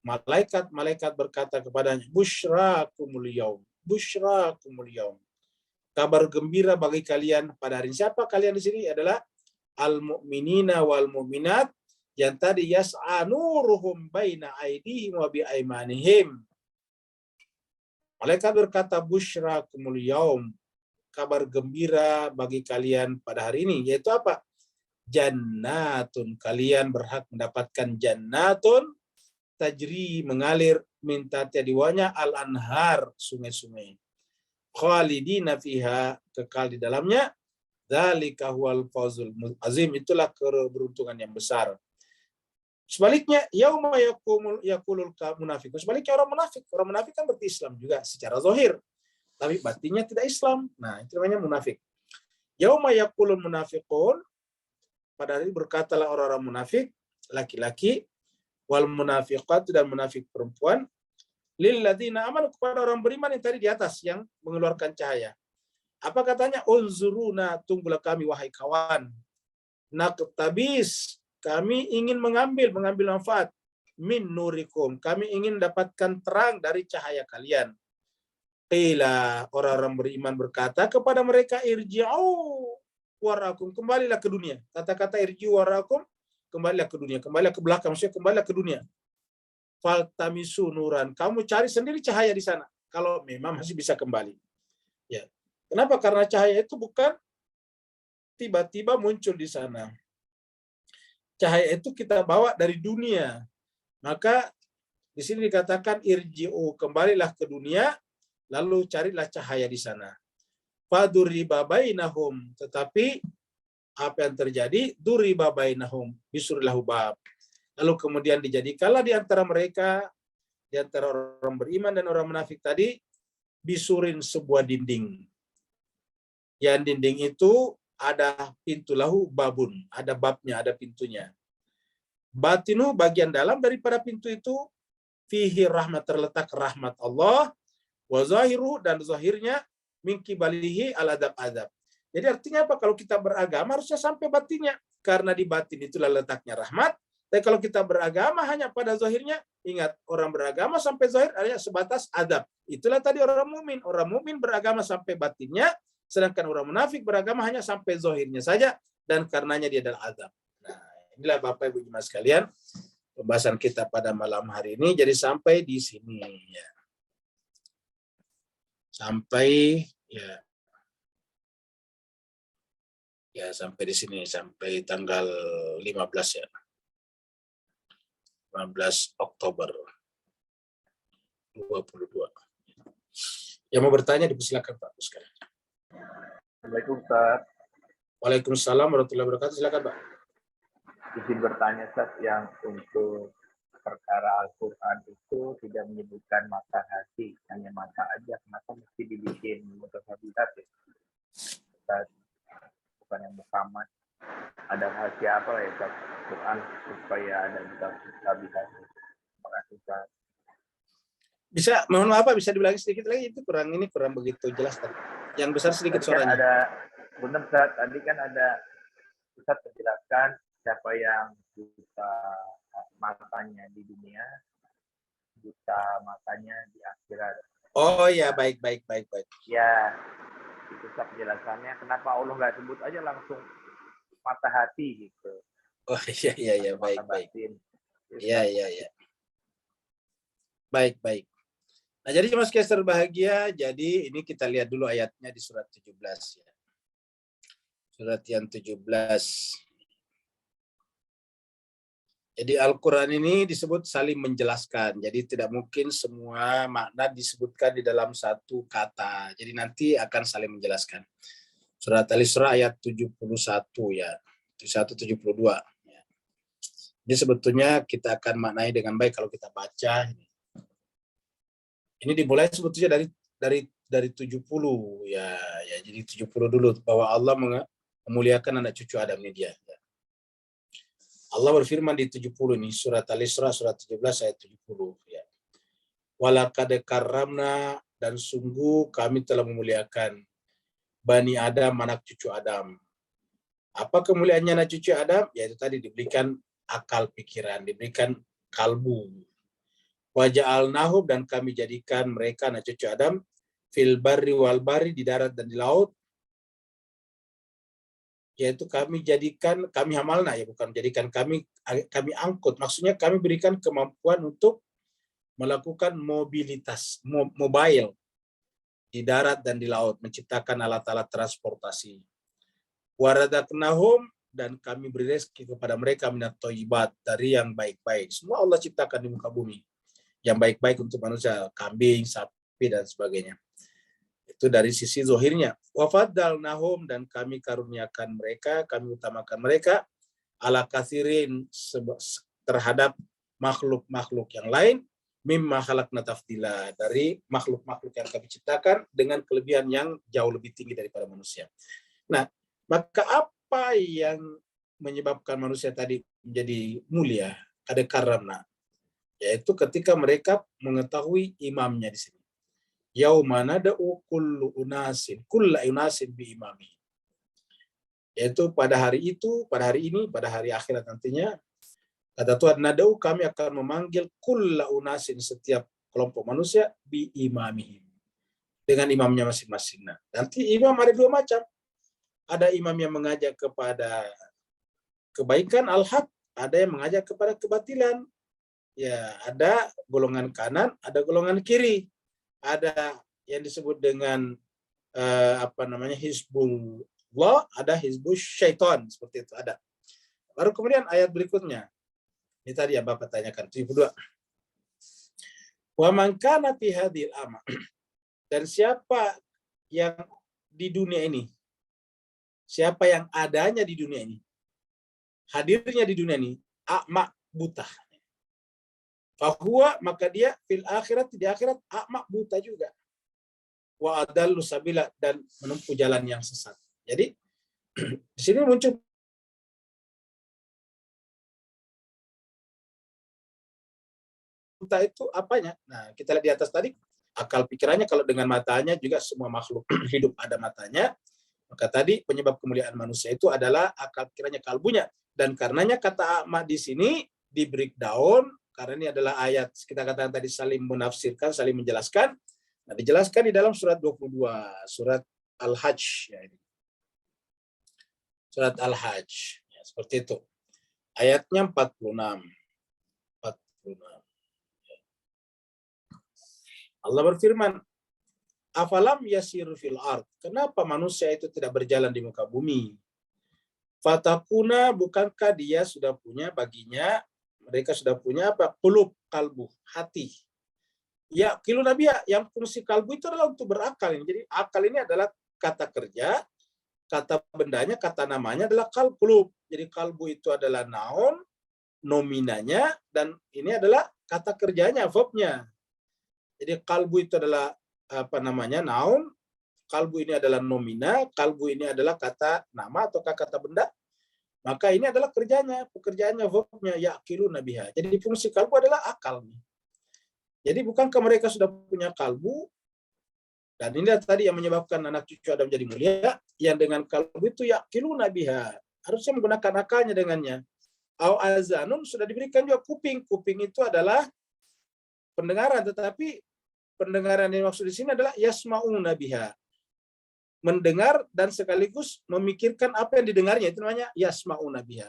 [SPEAKER 1] malaikat berkata kepadanya, busyrakumul yaum, busyrakumul yaum. Kabar gembira bagi kalian pada hari ini. Siapa kalian di sini? Adalah al-mu'minina wal mu'minat, yang tadi yas'a nuruhum baina aidihim wa bi aimanihim. Malaikat berkata, busyrakumul yaum, kabar gembira bagi kalian pada hari ini, yaitu apa? Jannatun, kalian berhak mendapatkan jannatun tajri, mengalir min tahtiha di bawahnya al-anhar, sungai-sungai. Khalidina fiha, kekal di dalamnya. Dzalika huwal fawzul azim, itulah keberuntungan yang besar. Sebaliknya, yauma yaqulul munafiqun, sebaliknya orang munafik kan berarti Islam juga secara zahir, tapi batinnya tidak Islam. Nah, itu namanya munafik. Yauma yaqulul munafiqun, pada hari berkatalah orang-orang munafik laki-laki, wal munafiqat, dan munafik perempuan, lil ladzina amanu, kepada orang beriman yang tadi di atas yang mengeluarkan cahaya. Apa katanya? Unzuruna, tunggulah kami wahai kawan. Naqtabis, kami ingin mengambil manfaat. Min nurikum, kami ingin dapatkan terang dari cahaya kalian. Qila, orang-orang beriman berkata kepada mereka, irji'u warakum, kembalilah ke dunia. Kata-kata irji'u warakum, kembalilah ke dunia, kembalilah ke belakang, maksudnya kembalilah ke dunia. Faltamisu nuran, kamu cari sendiri cahaya di sana kalau memang masih bisa kembali. Ya. Kenapa? Karena cahaya itu bukan tiba-tiba muncul di sana. Cahaya itu kita bawa dari dunia. Maka di sini dikatakan irji'u, kembalilah ke dunia, lalu carilah cahaya di sana. Faduriba bainahum, tetapi apa yang terjadi? Duriba bainahum bisurillahu bab. Lalu kemudian dijadikanlah di antara mereka, di antara orang beriman dan orang munafik tadi, bisurin, sebuah dinding. Yang dinding itu ada pintu lahu babun, ada babnya, ada pintunya. Batinu, bagian dalam daripada pintu itu, fihi rahmat, terletak rahmat Allah, wa zahiru, dan zahirnya min kibalihi al adab. Jadi artinya apa? Kalau kita beragama harusnya sampai batinnya, karena di batin itulah letaknya rahmat, Tapi kalau kita beragama hanya pada zahirnya, ingat, orang beragama sampai zahir hanya sebatas adab. Itulah tadi orang mukmin. Orang mukmin beragama sampai batinnya, sedangkan orang munafik beragama hanya sampai zahirnya saja, dan karenanya dia adalah adab. Nah, inilah Bapak Ibu Jemaah sekalian, pembahasan kita pada malam hari ini. Jadi sampai di sini ya. Sampai ya sampai di sini, sampai tanggal 15 ya. 15 Oktober 2022. Yang mau bertanya dipersilakan Pak sekarang.
[SPEAKER 2] Assalamualaikum Ustaz.
[SPEAKER 1] Waalaikumsalam warahmatullahi wabarakatuh. Silakan Pak.
[SPEAKER 2] Izin bertanya Ustaz, yang untuk perkara Al-Quran itu tidak menyebutkan mata hati, hanya mata aja. Kenapa mesti dibikin mutasyabihat ya? Ustaz, bukan yang mukamat. Ada rahasia apa ya Ustaz Quran supaya ada mutasyabihat? Terima kasih Ustaz.
[SPEAKER 1] Bisa, mohon maaf Pak, bisa diulangi sedikit lagi, itu kurang begitu jelas tadi. Yang besar sedikit
[SPEAKER 2] Tadi kan
[SPEAKER 1] suaranya.
[SPEAKER 2] ada, benar Ustaz, tadi kan ada Ustaz menjelaskan siapa yang buta matanya di dunia, buta matanya di akhirat.
[SPEAKER 1] Oh ya, baik.
[SPEAKER 2] Ya, itu Ustaz penjelasannya. Kenapa Allah nggak sebut aja langsung mata hati gitu?
[SPEAKER 1] Oh iya, baik. Iya. Baik. Nah, jadi Mas Kester bahagia, jadi ini kita lihat dulu ayatnya di surat 17 ya. Surat yang 17. Jadi Al-Quran ini disebut saling menjelaskan. Jadi tidak mungkin semua makna disebutkan di dalam satu kata. Jadi nanti akan saling menjelaskan. Surat Al-Isra ayat 71 ya. 71-72. Ya. Jadi sebetulnya kita akan maknai dengan baik kalau kita baca. Ini dimulai sebetulnya dari 70 ya. Jadi 70 dulu bahwa Allah memuliakan anak cucu Adam ini dia. Allah berfirman di 70 ini, surat Al-Isra surat 17 ayat 70 ya. Walaqad karramna, dan sungguh kami telah memuliakan Bani Adam, anak cucu Adam. Apa kemuliaannya anak cucu Adam? Yaitu tadi diberikan akal pikiran, diberikan kalbu. Waja'alnahum, dan kami jadikan mereka anak cucu Adam fil barri wal bari, di darat dan di laut. Yaitu kami hamalna ya, bukan jadikan kami angkut. Maksudnya kami berikan kemampuan untuk melakukan mobilitas, mobile di darat dan di laut, menciptakan alat-alat transportasi. Waradaknahum, dan kami beri rezeki kepada mereka minat thayyibat, dari yang baik-baik. Semua Allah ciptakan di muka bumi yang baik-baik untuk manusia, kambing, sapi dan sebagainya. Itu dari sisi zahirnya. Wa faddalnahum, dan kami karuniakan mereka, kami utamakan mereka ala katsirin, terhadap makhluk-makhluk yang lain, mimma khalaqna tafdila, dari makhluk-makhluk yang kami ciptakan dengan kelebihan yang jauh lebih tinggi daripada manusia. Nah, maka apa yang menyebabkan manusia tadi menjadi mulia? Kada karena, yaitu ketika mereka mengetahui imamnya di sini. Yauma nad'u kullu unasin bi imami. Yaitu pada hari ini, pada hari akhirat nantinya, kata Tuhan, nad'u, kami akan memanggil kullu unasin, setiap kelompok manusia, bi imamihim, dengan imamnya masing-masing. Nah, nanti imam ada dua macam. Ada imam yang mengajak kepada kebaikan al-haq, ada yang mengajak kepada kebatilan. Ya, ada golongan kanan, ada golongan kiri. Ada yang disebut dengan Hizbullah, ada Hizbus Syaitan, seperti itu ada. Baru kemudian ayat berikutnya. Ini tadi yang Bapak tanyakan, 72. Wa man kana fi hadhil ama. Dan siapa yang di dunia ini, siapa yang adanya di dunia ini, hadirnya di dunia ini, a'ma, buta. Fahuwa, maka dia fil akhirat, di akhirat a'ma, buta juga. Wa adallu sabila, dan menempuh jalan yang sesat. Jadi di sini muncul buta itu apanya? Nah, kita lihat di atas tadi, akal pikirannya, kalau dengan matanya juga semua makhluk hidup ada matanya. Maka tadi penyebab kemuliaan manusia itu adalah akal pikirannya, kalbunya. Dan karenanya kata a'ma di sini di breakdown karena ini adalah ayat kita katakan tadi saling menafsirkan, saling menjelaskan. Nah, dijelaskan di dalam surat 22, surat Al-Hajj ya ini. Surat Al-Hajj ya, seperti itu. Ayatnya 46. Allah berfirman, afalam yasiru fil ard. Kenapa manusia itu tidak berjalan di muka bumi? Fatakuna, bukankah dia sudah punya baginya, mereka sudah punya apa? Qulub, kalbu, hati. Ya, kilu nabi yang fungsi kalbu itu adalah untuk berakal. Jadi akal ini adalah kata kerja, kata bendanya, kata namanya adalah kalbu. Jadi kalbu itu adalah noun, nominanya, dan ini adalah kata kerjanya, verbnya. Jadi kalbu itu adalah apa namanya, noun, kalbu ini adalah nomina, kalbu ini adalah kata nama atau kata benda. Maka ini adalah kerjanya, pekerjaannya, verbnya, ya'qiluna biha. Jadi fungsi kalbu adalah akal. Jadi bukankah mereka sudah punya kalbu? Dan ini tadi yang menyebabkan anak cucu Adam jadi mulia, yang dengan kalbu itu ya'qiluna biha. Harusnya menggunakan akalnya dengannya. Au azanun, sudah diberikan juga kuping. Kuping itu adalah pendengaran, tetapi pendengaran yang maksud di sini adalah yasma'una biha. Mendengar dan sekaligus memikirkan apa yang didengarnya, itu namanya yasma'una biha.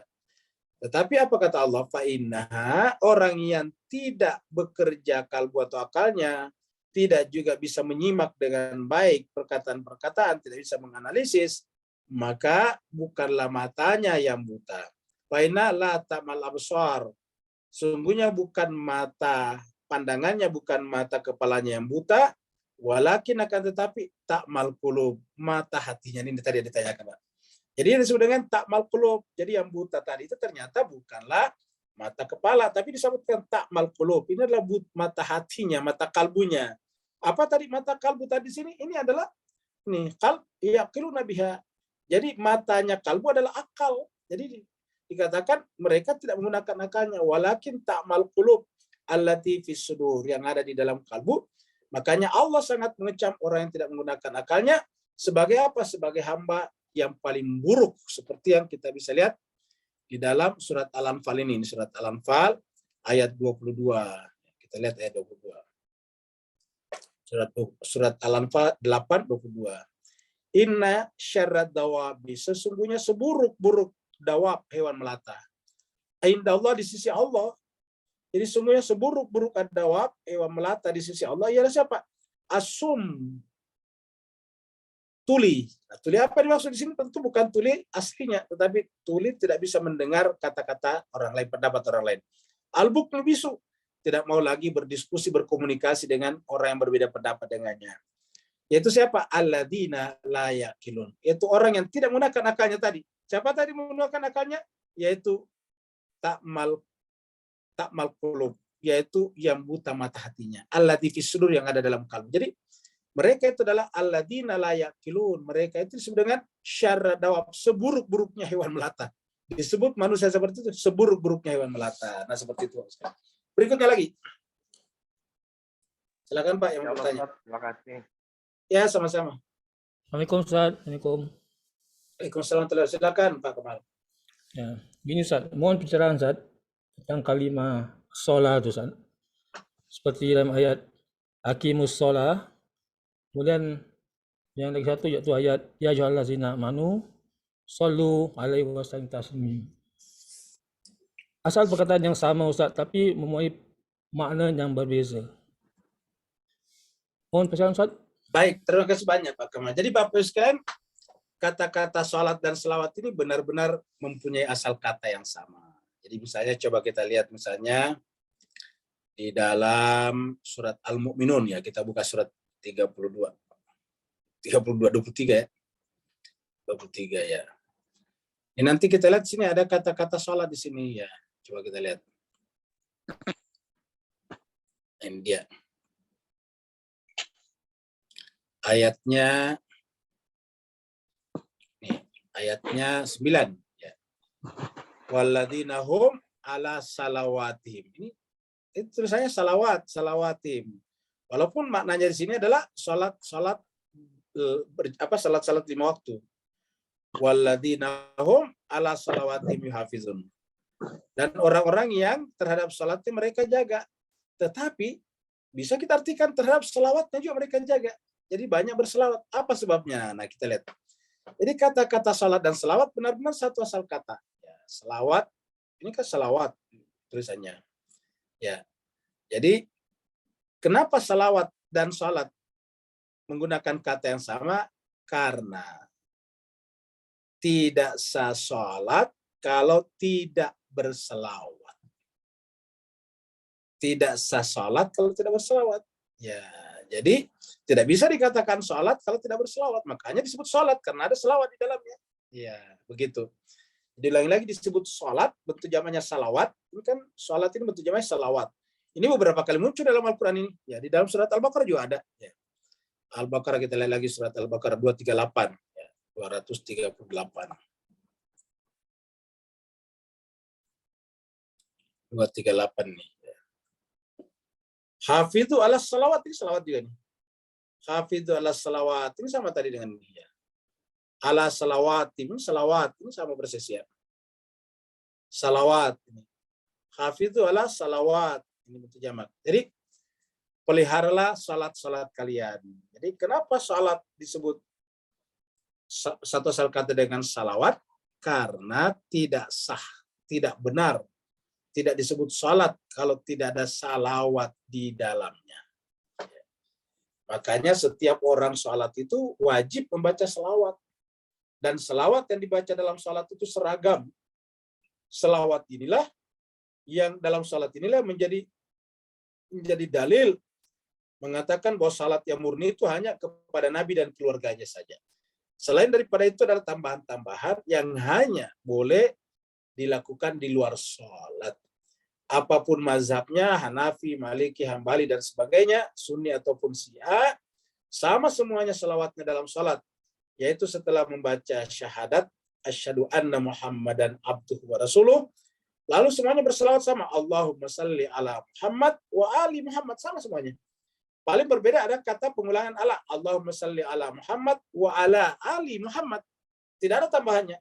[SPEAKER 1] Tetapi apa kata Allah? Fa'innaha, orang yang tidak bekerja kalbu atau akalnya, tidak juga bisa menyimak dengan baik perkataan-perkataan, tidak bisa menganalisis, maka bukanlah matanya yang buta. Fa'inna la ta'mal absar. Sungguhnya bukan mata pandangannya, bukan mata kepalanya yang buta, walakin akan tetapi ta'mal qulub, mata hatinya. Ini tadi yang ditanyakan, Pak. Jadi yang disebut dengan ta'mal qulub. Jadi yang buta tadi itu ternyata bukanlah mata kepala, tapi disebutkan ta'mal qulub. Ini adalah mata hatinya, mata kalbunya. Apa tadi mata kalbu tadi sini? Ini adalah nih qalb yaqiluna biha. Jadi matanya kalbu adalah akal. Jadi dikatakan mereka tidak menggunakan akalnya, walakin ta'mal qulub allati fis sudur, yang ada di dalam kalbu. Makanya Allah sangat mengecam orang yang tidak menggunakan akalnya sebagai apa? Sebagai hamba yang paling buruk, seperti yang kita bisa lihat di dalam surat Al-Anfal ini, surat Al-Anfal ayat 22. Kita lihat ayat 22. Surat Al-Anfal 8:22. Inna syarrad dawabi, sesungguhnya seburuk-buruk dawab, hewan melata. Inda Allah, di sisi Allah. Jadi sungguhnya seburuk-buruk dawab, hewan melata di sisi Allah ialah siapa? Asum, tuli. Nah, tuli apa dimaksud di sini? Tentu bukan tuli aslinya, tetapi tuli tidak bisa mendengar kata-kata orang lain, pendapat orang lain. Albukul bisu, tidak mau lagi berdiskusi, berkomunikasi dengan orang yang berbeda pendapat dengannya. Yaitu siapa? Alladzina la yaqilun. Yaitu orang yang tidak menggunakan akalnya tadi. Siapa tadi menggunakan akalnya? Yaitu ta'mal qulub, yaitu yang buta mata hatinya. Allati fis sudur, yang ada dalam kalbu. Jadi mereka itu adalah alladzina la yaqilun. Mereka itu disebut dengan syarra dawab, seburuk-buruknya hewan melata. Disebut manusia seperti itu, seburuk-buruknya hewan melata. Nah, seperti itu. Berikutnya lagi. Silakan Pak yang mau bertanya.
[SPEAKER 2] Terima kasih.
[SPEAKER 1] Ya, sama-sama.
[SPEAKER 3] Assalamualaikum Ustaz. Assalamualaikum.
[SPEAKER 1] Waalaikumsalam. Silakan Pak Kamal.
[SPEAKER 3] Ya, gini Ustaz, mohon pencerahan Ustaz tentang kalimah sholah itu Ustaz. Seperti dalam ayat aqimus sholah, kemudian yang lagi satu iaitu ayat ya ayyuhallazina amanu shollu alaihi wasallimu taslima. Asal perkataan yang sama Ustaz, tapi mempunyai makna yang berbeza. Mohon pencerahan Ustaz.
[SPEAKER 1] Baik, terima kasih banyak Pak Kamal. Jadi Bapak sekalian, kata-kata sholat dan selawat ini benar-benar mempunyai asal kata yang sama. Jadi misalnya coba kita lihat misalnya di dalam surat Al-Mu'minun, ya, kita buka surat 23 ya. 23 ya. Ini nanti kita lihat sini ada kata-kata sholat di sini ya. Coba kita lihat. Ini dia. Ayatnya nih, ayatnya 9 ya. Walladzina hum ala salawatihim. Ini itu tulisannya salawatim. Walaupun maknanya di sini adalah salat 5 waktu. Walladzina hum ala salawatihim yuhafizun. Dan orang-orang yang terhadap salatnya mereka jaga. Tetapi bisa kita artikan terhadap selawatnya juga mereka jaga. Jadi banyak berselawat. Apa sebabnya? Nah, kita lihat. Jadi kata-kata salat dan selawat benar-benar satu asal kata. Ya, selawat, ini kan selawat tulisannya. Ya, jadi kenapa selawat dan salat menggunakan kata yang sama? Karena tidak sah salat kalau tidak berselawat. Tidak sah salat kalau tidak berselawat. Ya, jadi tidak bisa dikatakan salat kalau tidak berselawat. Makanya disebut salat karena ada selawat di dalamnya. Ya, begitu. Diulangi lagi disebut salat, bentuk jamaknya salawat. Ini kan salat ini bentuk jamaknya salawat. Ini beberapa kali muncul dalam Al-Qur'an ini. Ya, di dalam surat Al-Baqarah juga ada. Ya. Al-Baqarah kita lihat lagi surat Al-Baqarah 238. Ya, 238. 238 nih. Hafidhu ala salawat, ini salawat juga nih. Hafidhu ala salawat, ini sama tadi dengan ini ya. Ala salawat, ini salawat, ini sama persis ya. Salawat ini. Hafidhu ala salawat, ini bentuk jamak. Jadi peliharalah salat-salat kalian. Jadi kenapa salat disebut satu asal kata dengan salawat? Karena tidak sah, tidak benar. Tidak disebut salat kalau tidak ada salawat di dalamnya. Makanya setiap orang salat itu wajib membaca salawat. Dan salawat yang dibaca dalam salat itu seragam. Salawat inilah yang dalam salat inilah menjadi dalil mengatakan bahwa salat yang murni itu hanya kepada Nabi dan keluarganya saja. Selain daripada itu adalah tambahan-tambahan yang hanya boleh dilakukan di luar sholat. Apapun mazhabnya, Hanafi, Maliki, Hambali, dan sebagainya, Sunni ataupun Syiah, sama semuanya selawatnya dalam sholat. Yaitu setelah membaca syahadat, asyhadu anna Muhammadan abduhu wa rasuluh, lalu semuanya berselawat sama. Allahumma salli ala Muhammad wa ali Muhammad, sama semuanya. Paling berbeda ada kata pengulangan ala. Allahumma salli ala Muhammad wa ala ali Muhammad. Tidak ada tambahannya.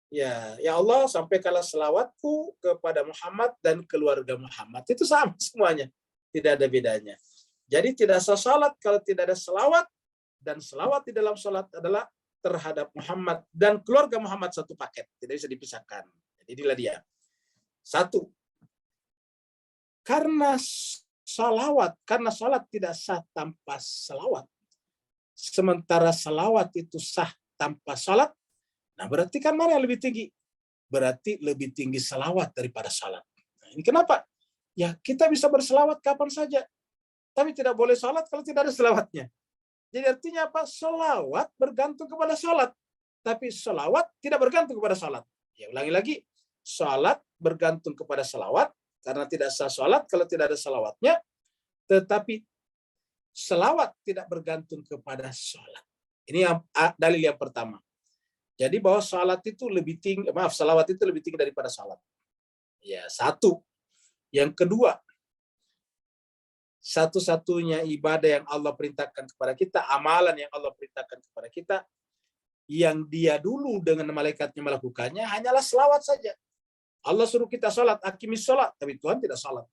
[SPEAKER 1] Ya Allah, sampaikanlah selawatku kepada Muhammad dan keluarga Muhammad. Itu sama semuanya. Tidak ada bedanya. Jadi tidak sah salat kalau tidak ada selawat, dan selawat di dalam salat adalah terhadap Muhammad dan keluarga Muhammad satu paket. Tidak bisa dipisahkan. Jadi inilah dia. Satu. Karena salat tidak sah tanpa selawat. Sementara selawat itu sah tanpa salat. Nah, berarti kan mana yang lebih tinggi? Berarti lebih tinggi selawat daripada salat. Nah, ini kenapa? Ya, kita bisa berselawat kapan saja. Tapi tidak boleh salat kalau tidak ada selawatnya. Jadi artinya apa? Selawat bergantung kepada salat. Tapi selawat tidak bergantung kepada salat. Ya, ulangi lagi. Salat bergantung kepada selawat. Karena tidak sah salat kalau tidak ada selawatnya. Tetapi selawat tidak bergantung kepada salat. Ini yang dalil yang pertama. Jadi bahwa salat itu lebih tinggi, salawat itu lebih tinggi daripada salat. Ya, satu. Yang kedua, satu-satunya ibadah yang Allah perintahkan kepada kita, amalan yang Allah perintahkan kepada kita, yang dia dulu dengan malaikatnya melakukannya, hanyalah selawat saja. Allah suruh kita salat, aqimis salat, tapi Tuhan tidak salat.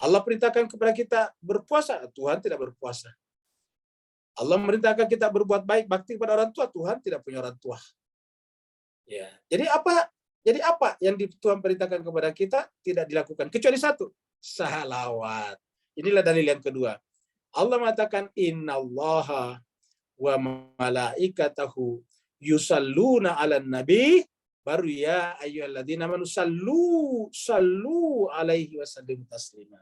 [SPEAKER 1] Allah perintahkan kepada kita berpuasa, Tuhan tidak berpuasa. Allah memerintahkan kita berbuat baik, bakti kepada orang tua, Tuhan tidak punya orang tua. Ya, jadi apa yang Tuhan perintahkan kepada kita tidak dilakukan kecuali satu, salawat. Inilah dalil yang kedua. Allah mengatakan innallaha wa malaikatahu yusalluna 'alan nabi, baru ya ayyuhalladzina amanu sallu alaihi wasallimu taslima.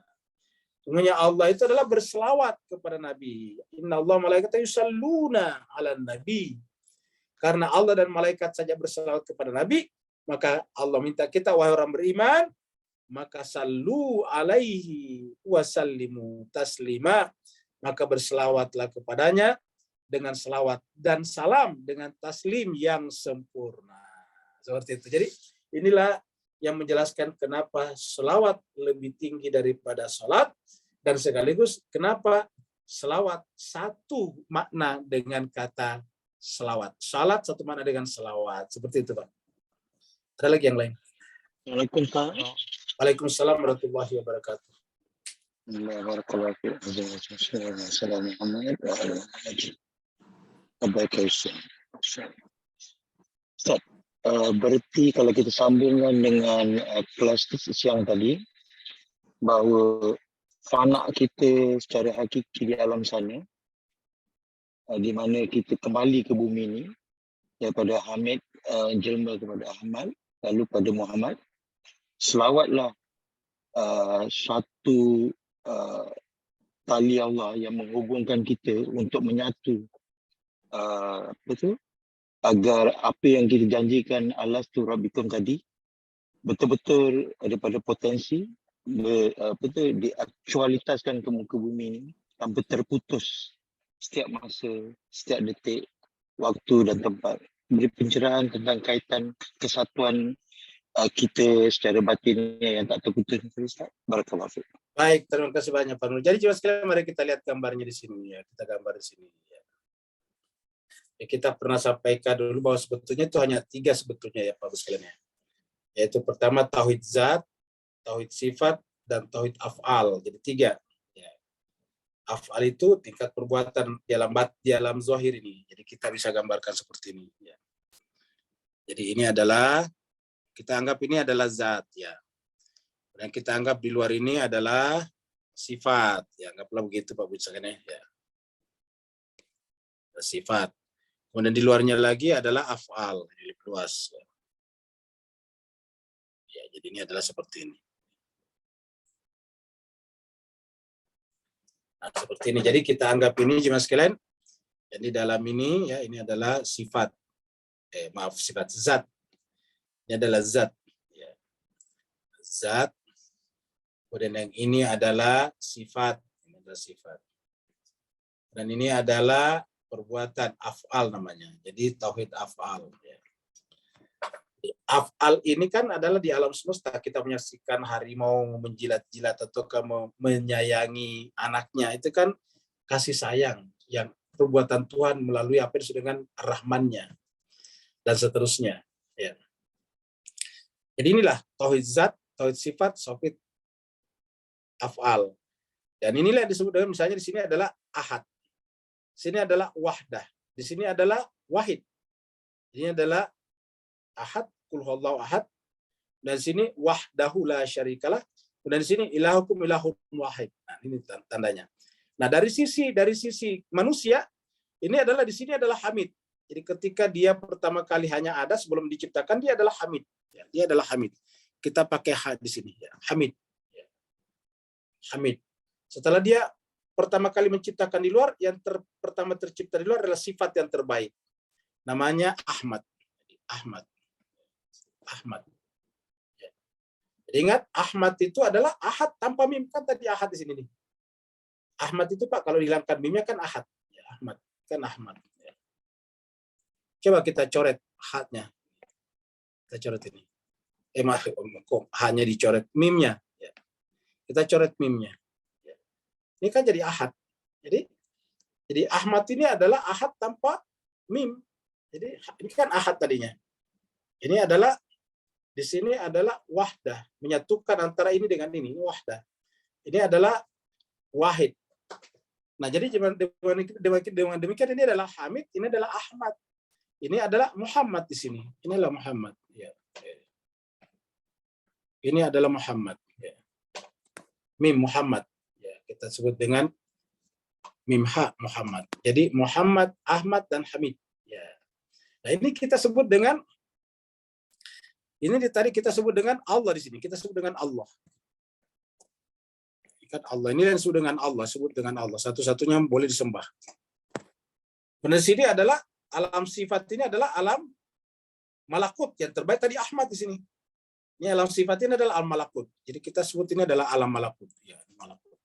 [SPEAKER 1] Sungguhnya Allah itu adalah berselawat kepada Nabi. Innallaha malaikatahu yusalluna 'alan nabi. Karena Allah dan malaikat saja berselawat kepada Nabi, maka Allah minta kita, wahai orang beriman, maka sallu alaihi wasallimu taslima, maka berselawatlah kepadanya dengan selawat dan salam dengan taslim yang sempurna. Seperti itu. Jadi inilah yang menjelaskan kenapa selawat lebih tinggi daripada salat, dan sekaligus kenapa selawat satu makna dengan kata selawat. Salat satu makna dengan selawat. Seperti itu, Pak. Ada lagi yang lain?
[SPEAKER 4] Waalaikumsalam.
[SPEAKER 1] Waalaikumsalam warahmatullahi wabarakatuh.
[SPEAKER 4] Barakallahu fiik. Assalamualaikum warahmatullahi wabarakatuh. Ustaz, berarti kalau kita sambungkan dengan kelas siang tadi, bahawa fana kita secara hakiki di alam sana, di mana kita kembali ke bumi ini, daripada Hamid jelma kepada Ahmad, lalu pada Muhammad, selawatlah satu tali Allah yang menghubungkan kita untuk menyatu agar apa yang kita janjikan alastu rabbikum tadi betul-betul daripada potensi diaktualitaskan ke muka bumi ini tanpa terputus setiap masa, setiap detik, waktu dan tempat. Beri pencerahan tentang kaitan kesatuan kita secara batinnya yang tak terputus. Barakallahu fiik.
[SPEAKER 1] Baik, terima kasih banyak Pak Nur. Jadi jemaah sekalian, mari kita lihat gambarnya di sini ya. Kita gambar di sini ya. Kita pernah sampaikan dulu bahwa sebetulnya itu hanya 3 sebetulnya ya Pak sekalian ya. Yaitu pertama tauhid zat, tauhid sifat, dan tauhid af'al. Jadi 3. Ya. Af'al itu tingkat perbuatan di alam zahir ini. Jadi kita bisa gambarkan seperti ini. Ya. Jadi ini adalah, kita anggap ini adalah zat ya. Dan kita anggap di luar ini adalah sifat. Ya, anggaplah begitu Pak Bu sekalian ya. Sifat. Kemudian di luarnya lagi adalah af'al, jadi luas. Ya, jadi ini adalah seperti ini. Nah, seperti ini. Jadi kita anggap ini jemaah sekalian. Jadi dalam ini ya, ini adalah sifat. Sifat zat. Ini adalah zat. Ya. Zat. Kemudian yang ini adalah sifat. Ini adalah sifat. Dan ini adalah perbuatan af'al namanya. Jadi tauhid af'al. Ya. Af'al ini kan adalah di alam semesta. Kita menyaksikan harimau menjilat-jilat atau menyayangi anaknya. Itu kan kasih sayang. Yang perbuatan Tuhan melalui apa yang disebut dengan rahmannya. Dan seterusnya. Ya. Jadi inilah tauhid zat, tauhid sifat, tauhid af'al. Dan inilah yang disebut dengan misalnya di sini adalah ahad. Di sini adalah wahdah. Di sini adalah wahid. Ini adalah ahad, qul huwallahu ahad. Dan di sini wahdahu la syarikalah. Dan di sini ilahukum ilahun wahid. Nah, ini tandanya. Nah, dari sisi manusia, ini adalah di sini adalah hamid. Jadi ketika dia pertama kali hanya ada sebelum diciptakan, dia adalah hamid. Ya, dia adalah hamid. Kita pakai ha di sini. Ya, hamid. Hamid. Setelah dia pertama kali menciptakan di luar, yang pertama tercipta di luar adalah sifat yang terbaik. Namanya Ahmad. Ahmad. Ya. Jadi ingat, Ahmad itu adalah ahad tanpa mim. Kan tadi ahad di sini nih. Ahmad itu Pak, kalau dihilangkan mimnya kan ahad. Ya, Ahmad. Kan Ahmad. Ya. Coba kita coret hadnya. Kita coret ini. Hanya dicoret mimnya. Ya. Kita coret mimnya. Ya. Ini kan jadi ahad. Jadi Ahmad ini adalah ahad tanpa mim. Jadi ini kan ahad tadinya. Ini adalah di sini adalah wahdah, menyatukan antara ini dengan ini wahdah. Ini adalah wahid. Nah, jadi dengan demikian ini adalah Hamid, ini adalah Ahmad. Ini adalah Muhammad di sini. Ini adalah Muhammad. Ya. Ini adalah Muhammad. Ya. Mim Muhammad. Ya, kita sebut dengan mim ha Muhammad. Jadi Muhammad, Ahmad, dan Hamid. Ya. Nah, ini kita sebut dengan tadi kita sebut dengan Allah di sini. Kita sebut dengan Allah. Kan Allah ini yang disebut dengan Allah, sebut dengan Allah. Satu-satunya yang boleh disembah. Benar sini adalah alam sifat ini adalah alam malakut yang terbaik tadi Ahmad di sini. Ini alam sifat ini adalah alam malakut. Jadi kita sebut ini adalah alam malakut. Ya, malakut.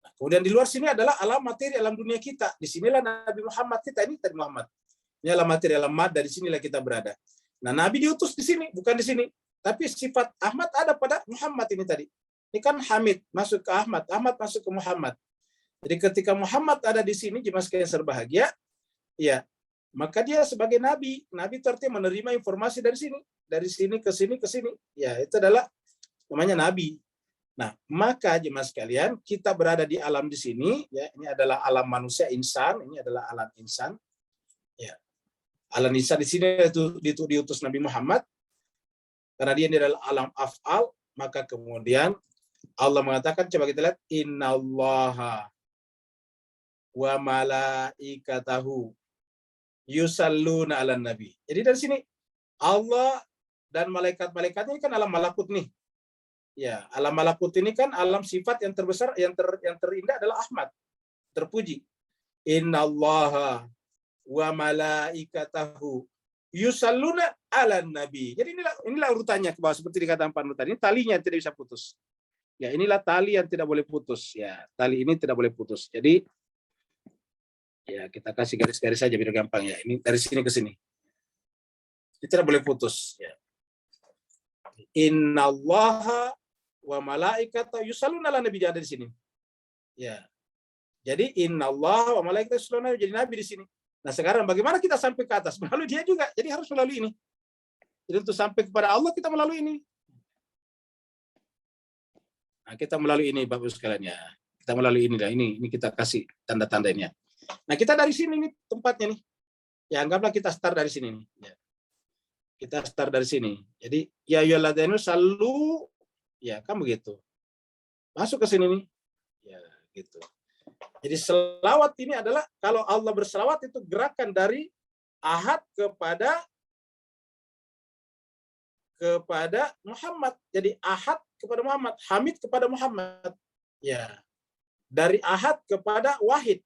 [SPEAKER 1] Nah, kemudian di luar sini adalah alam materi, alam dunia kita. Di sinilah Nabi Muhammad kita ini tadi Muhammad. Ini alam materi, alam mad, dari sinilah kita berada. Nah, Nabi diutus di sini, bukan di sini. Tapi sifat Ahmad ada pada Muhammad ini tadi. Ini kan Hamid masuk ke Ahmad, Ahmad masuk ke Muhammad. Jadi ketika Muhammad ada di sini, jemaah sekalian serbahagia, ya, maka dia sebagai nabi. Nabi itu artinya menerima informasi dari sini ke sini. Ya, itu adalah namanya nabi. Nah, maka jemaah sekalian, kita berada di alam di sini, ya, ini adalah alam manusia insan, ini adalah alam insan. Ya. Alam insan di sini itu diutus Nabi Muhammad karena dia adalah alam af'al, maka kemudian Allah mengatakan, coba kita lihat, innallaha wa malaikatahu yusalluna 'alan nabi. Jadi dari sini Allah dan malaikat-malaikatnya ini kan alam malakut nih. Ya, alam malakut ini kan alam sifat yang terbesar, yang terindah adalah Ahmad, terpuji. Innallaha wa malaikatahu yusalluna 'alan nabi. Jadi inilah urutannya ke bawah seperti dikatakan Pak Nur tadi. Ini talinya yang tidak bisa putus. Ya, inilah tali yang tidak boleh putus. Ya, tali ini tidak boleh putus. Jadi ya, kita kasih garis-garis saja biar gampang ya. Ini dari sini ke sini. Ini tidak boleh putus. Ya. Innallaha wa malaikatahu yusalluna 'alan nabi, ada di sini. Ya. Jadi innallaha wa malaikatahu yusalluna, jadi nabi di sini. Nah, sekarang bagaimana kita sampai ke atas? Melalui dia juga. Jadi harus melalui ini. Jadi untuk sampai kepada Allah kita melalui ini. Nah, kita melalui ini Bapak sekalian ya. Kita melalui ini. Ini kita kasih tanda-tandanya. Nah, kita dari sini nih tempatnya nih. Ya, anggaplah kita start dari sini nih. Ya. Kita start dari sini. Jadi ya ayyuhalladzina sallu, ya kan begitu. Masuk ke sini nih. Ya, gitu. Jadi selawat ini adalah, kalau Allah berselawat itu gerakan dari ahad kepada Muhammad. Jadi ahad kepada Muhammad, hamid kepada Muhammad. Ya. Dari ahad kepada wahid.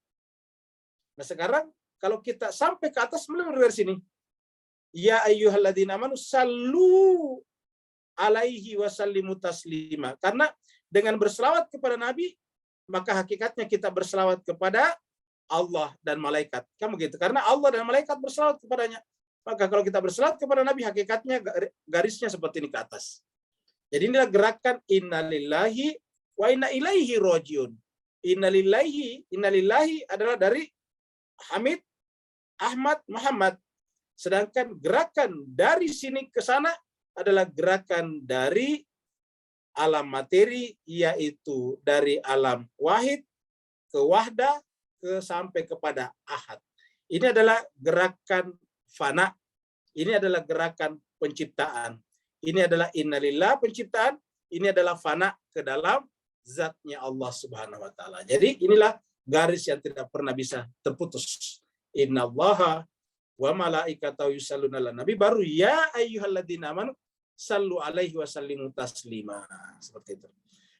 [SPEAKER 1] Nah, sekarang kalau kita sampai ke atas mulai dari sini. Ya ayyuhalladzina amanu sallu alaihi wasallimu taslima. Karena dengan berselawat kepada Nabi, maka hakikatnya kita berselawat kepada Allah dan malaikat. Kan begitu? Karena Allah dan malaikat berselawat kepadanya. Maka kalau kita berselawat kepada Nabi, hakikatnya garisnya seperti ini ke atas. Jadi inilah gerakan innalillahi wa inna ilaihi rajiun. Innalillahi adalah dari Hamid, Ahmad, Muhammad. Sedangkan gerakan dari sini ke sana adalah gerakan dari alam materi, yaitu dari alam wahid ke wahda ke sampai kepada ahad. Ini adalah gerakan fana. Ini adalah gerakan penciptaan. Ini adalah innalillah penciptaan. Ini adalah fana ke dalam zatnya Allah Subhanahu wa taala. Jadi inilah garis yang tidak pernah bisa terputus. Innallaha wa malaikatahu yusalluna 'alan nabi, baru ya ayyuhalladzina amanu sallu alaihi wasallimu taslima. Seperti itu.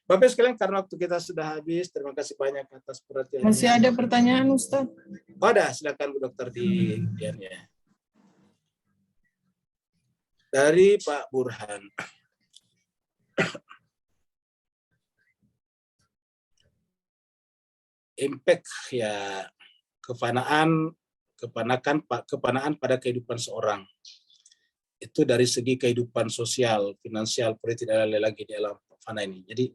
[SPEAKER 1] Bapak sekalian, karena waktu kita sudah habis, terima kasih banyak atas perhatiannya.
[SPEAKER 5] Masih ada pertanyaan, Ustaz?
[SPEAKER 1] Ada, silakan Bu Dokter di ya. Dari Pak Burhan. Impact ya kefanaan pada kehidupan seorang. Itu dari segi kehidupan sosial, finansial, politik, dan lain-lain lagi di alam fana ini. Jadi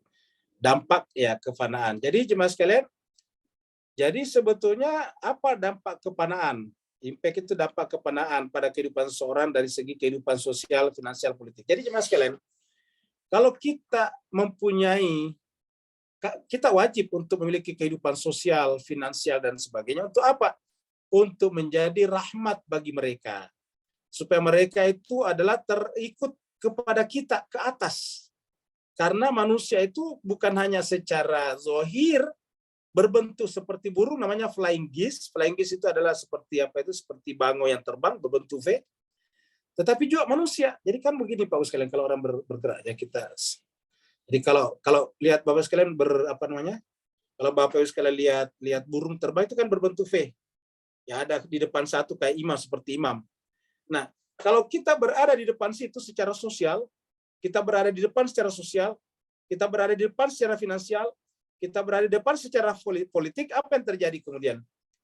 [SPEAKER 1] dampak ya kefanaan. Jadi jemaah sekalian, jadi sebetulnya apa dampak kefanaan? Impact itu dampak kefanaan pada kehidupan seorang dari segi kehidupan sosial, finansial, politik. Jadi jemaah sekalian, kalau kita wajib untuk memiliki kehidupan sosial, finansial, dan sebagainya. Untuk apa? Untuk menjadi rahmat bagi mereka. Supaya mereka itu adalah terikut kepada kita ke atas. Karena manusia itu bukan hanya secara zahir berbentuk seperti burung, namanya flying geese. Flying geese itu adalah seperti apa itu? Seperti bango yang terbang berbentuk V. Tetapi juga manusia. Jadi kan begini Pak sekalian, kalau orang bergerak ya kita. Jadi kalau lihat Bapak sekalian kalau Bapak sekalian lihat burung terbang itu kan berbentuk V. Ya ada di depan satu kayak imam, seperti imam. Nah, kalau kita berada di depan situ secara sosial, kita berada di depan secara sosial, kita berada di depan secara finansial, kita berada di depan secara politik, apa yang terjadi kemudian?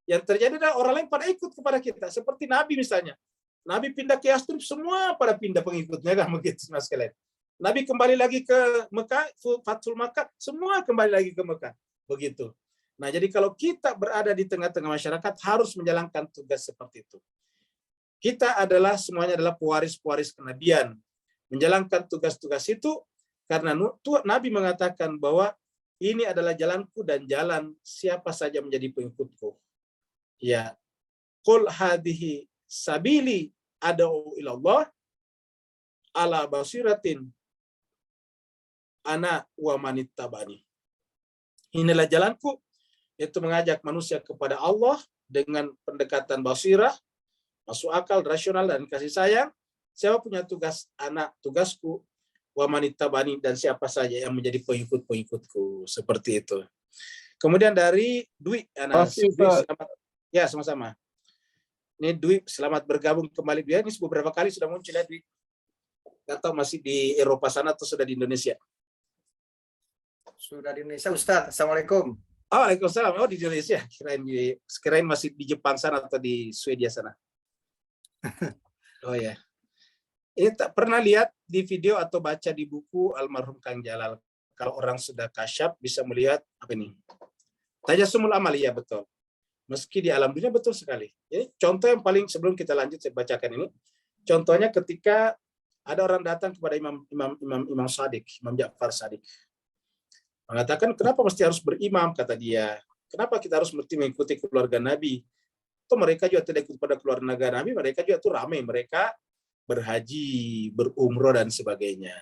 [SPEAKER 1] Yang terjadi adalah orang lain pada ikut kepada kita. Seperti Nabi misalnya. Nabi pindah ke Yastrib, semua pada pindah pengikutnya, kan begitu mas sekalian. Nabi kembali lagi ke Mekah, Fathul Makkah, semua kembali lagi ke Mekah. Begitu. Nah, jadi kalau kita berada di tengah-tengah masyarakat, harus menjalankan tugas seperti itu. Kita adalah semuanya adalah pewaris-pewaris kenabian. Menjalankan tugas-tugas itu karena Nabi mengatakan bahwa ini adalah jalanku dan jalan siapa saja menjadi pengikutku. Ya, qul hadhihi sabili ad'u ilallah ala basiratin ana wa manittabani. Inilah jalanku, yaitu mengajak manusia kepada Allah dengan pendekatan basirah, masuk akal, rasional, dan kasih sayang. Siapa punya tugas? Anak, tugasku. Wa manittabani, dan siapa saja yang menjadi pengikut-pengikutku. Seperti itu. Kemudian dari Dwi, selamat. Ya, sama-sama. Ini Dwi, selamat bergabung kembali. Dia ini beberapa kali sudah muncul ya, Dwi. Nggak tahu masih di Eropa sana atau sudah di Indonesia?
[SPEAKER 6] Sudah di Indonesia, Ustaz. Assalamualaikum.
[SPEAKER 1] Waalaikumsalam. Oh, di Indonesia. Kirain masih di Jepang sana atau di Swedia sana. Oh ya. Ini tak pernah lihat di video atau baca di buku almarhum Kang Jalal. Kalau orang sudah kasyaf bisa melihat apa ini? Tajasumul amal, ya betul. Meski di alam dunia betul sekali. Jadi contoh yang paling sebelum kita lanjut saya bacakan ini. Contohnya ketika ada orang datang kepada Imam Shadiq, Imam Ja'far Shadiq. Mengatakan, kenapa mesti harus berimam, kata dia. Kenapa kita harus mesti mengikuti keluarga Nabi? Atau mereka juga tidak ikut pada keluarga Nabi, mereka juga tuh ramai. Mereka berhaji, berumroh, dan sebagainya.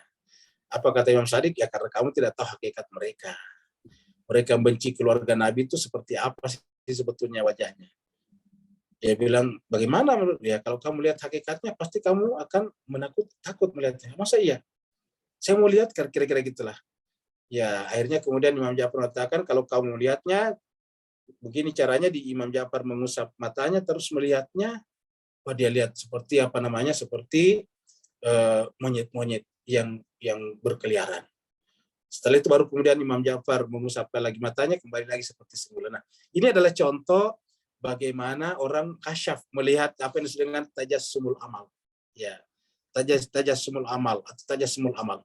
[SPEAKER 1] Apa kata Imam Shadiq? Ya karena kamu tidak tahu hakikat mereka. Mereka membenci keluarga Nabi itu seperti apa sih sebetulnya wajahnya. Dia bilang, bagaimana menurut dia? Kalau kamu lihat hakikatnya, pasti kamu akan takut melihatnya. Masa iya? Saya mau lihat, kira-kira gitulah. Ya, akhirnya kemudian Imam Ja'far mengatakan, kalau kamu melihatnya, begini caranya. Di Imam Ja'far mengusap matanya, terus melihatnya, wah dia lihat seperti apa namanya, seperti monyet-monyet yang berkeliaran. Setelah itu baru kemudian Imam Ja'far mengusapkan lagi matanya, kembali lagi seperti semula. Nah, ini adalah contoh bagaimana orang kasyaf melihat apa yang disebut dengan tajassumul amal. Ya, tajassumul amal atau tajassumul amal.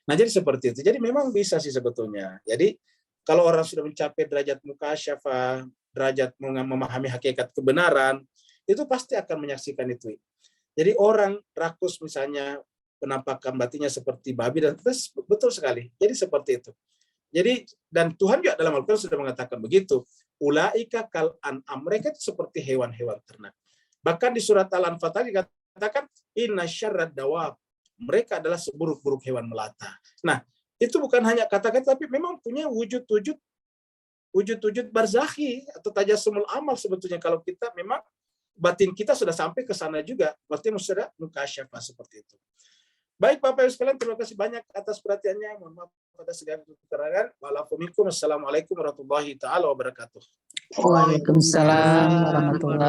[SPEAKER 1] Nah, jadi seperti itu. Jadi memang bisa sih sebetulnya. Jadi kalau orang sudah mencapai derajat mukasyafah, derajat memahami hakikat kebenaran, itu pasti akan menyaksikan itu. Jadi orang rakus misalnya penampakan batinnya seperti babi, dan betul sekali. Jadi seperti itu. Jadi dan Tuhan juga dalam Al-Qur'an sudah mengatakan begitu. Ulaika kal an'am, mereka itu seperti hewan-hewan ternak. Bahkan di surat Al-Anfal tadi dikatakan inna syarrad dawab, mereka adalah seburuk-buruk hewan melata. Nah, itu bukan hanya kata-kata, tapi memang punya wujud-wujud barzakhi atau tajassumul amal sebetulnya. Kalau kita memang batin kita sudah sampai ke sana juga, berarti sudah mukasyafah seperti itu. Baik Bapak Ibu sekalian, terima kasih banyak atas perhatiannya. Mohon maaf atas segala kekurangan. Wassalamualaikum warahmatullahi taala wabarakatuh.
[SPEAKER 5] Waalaikumsalam warahmatullahi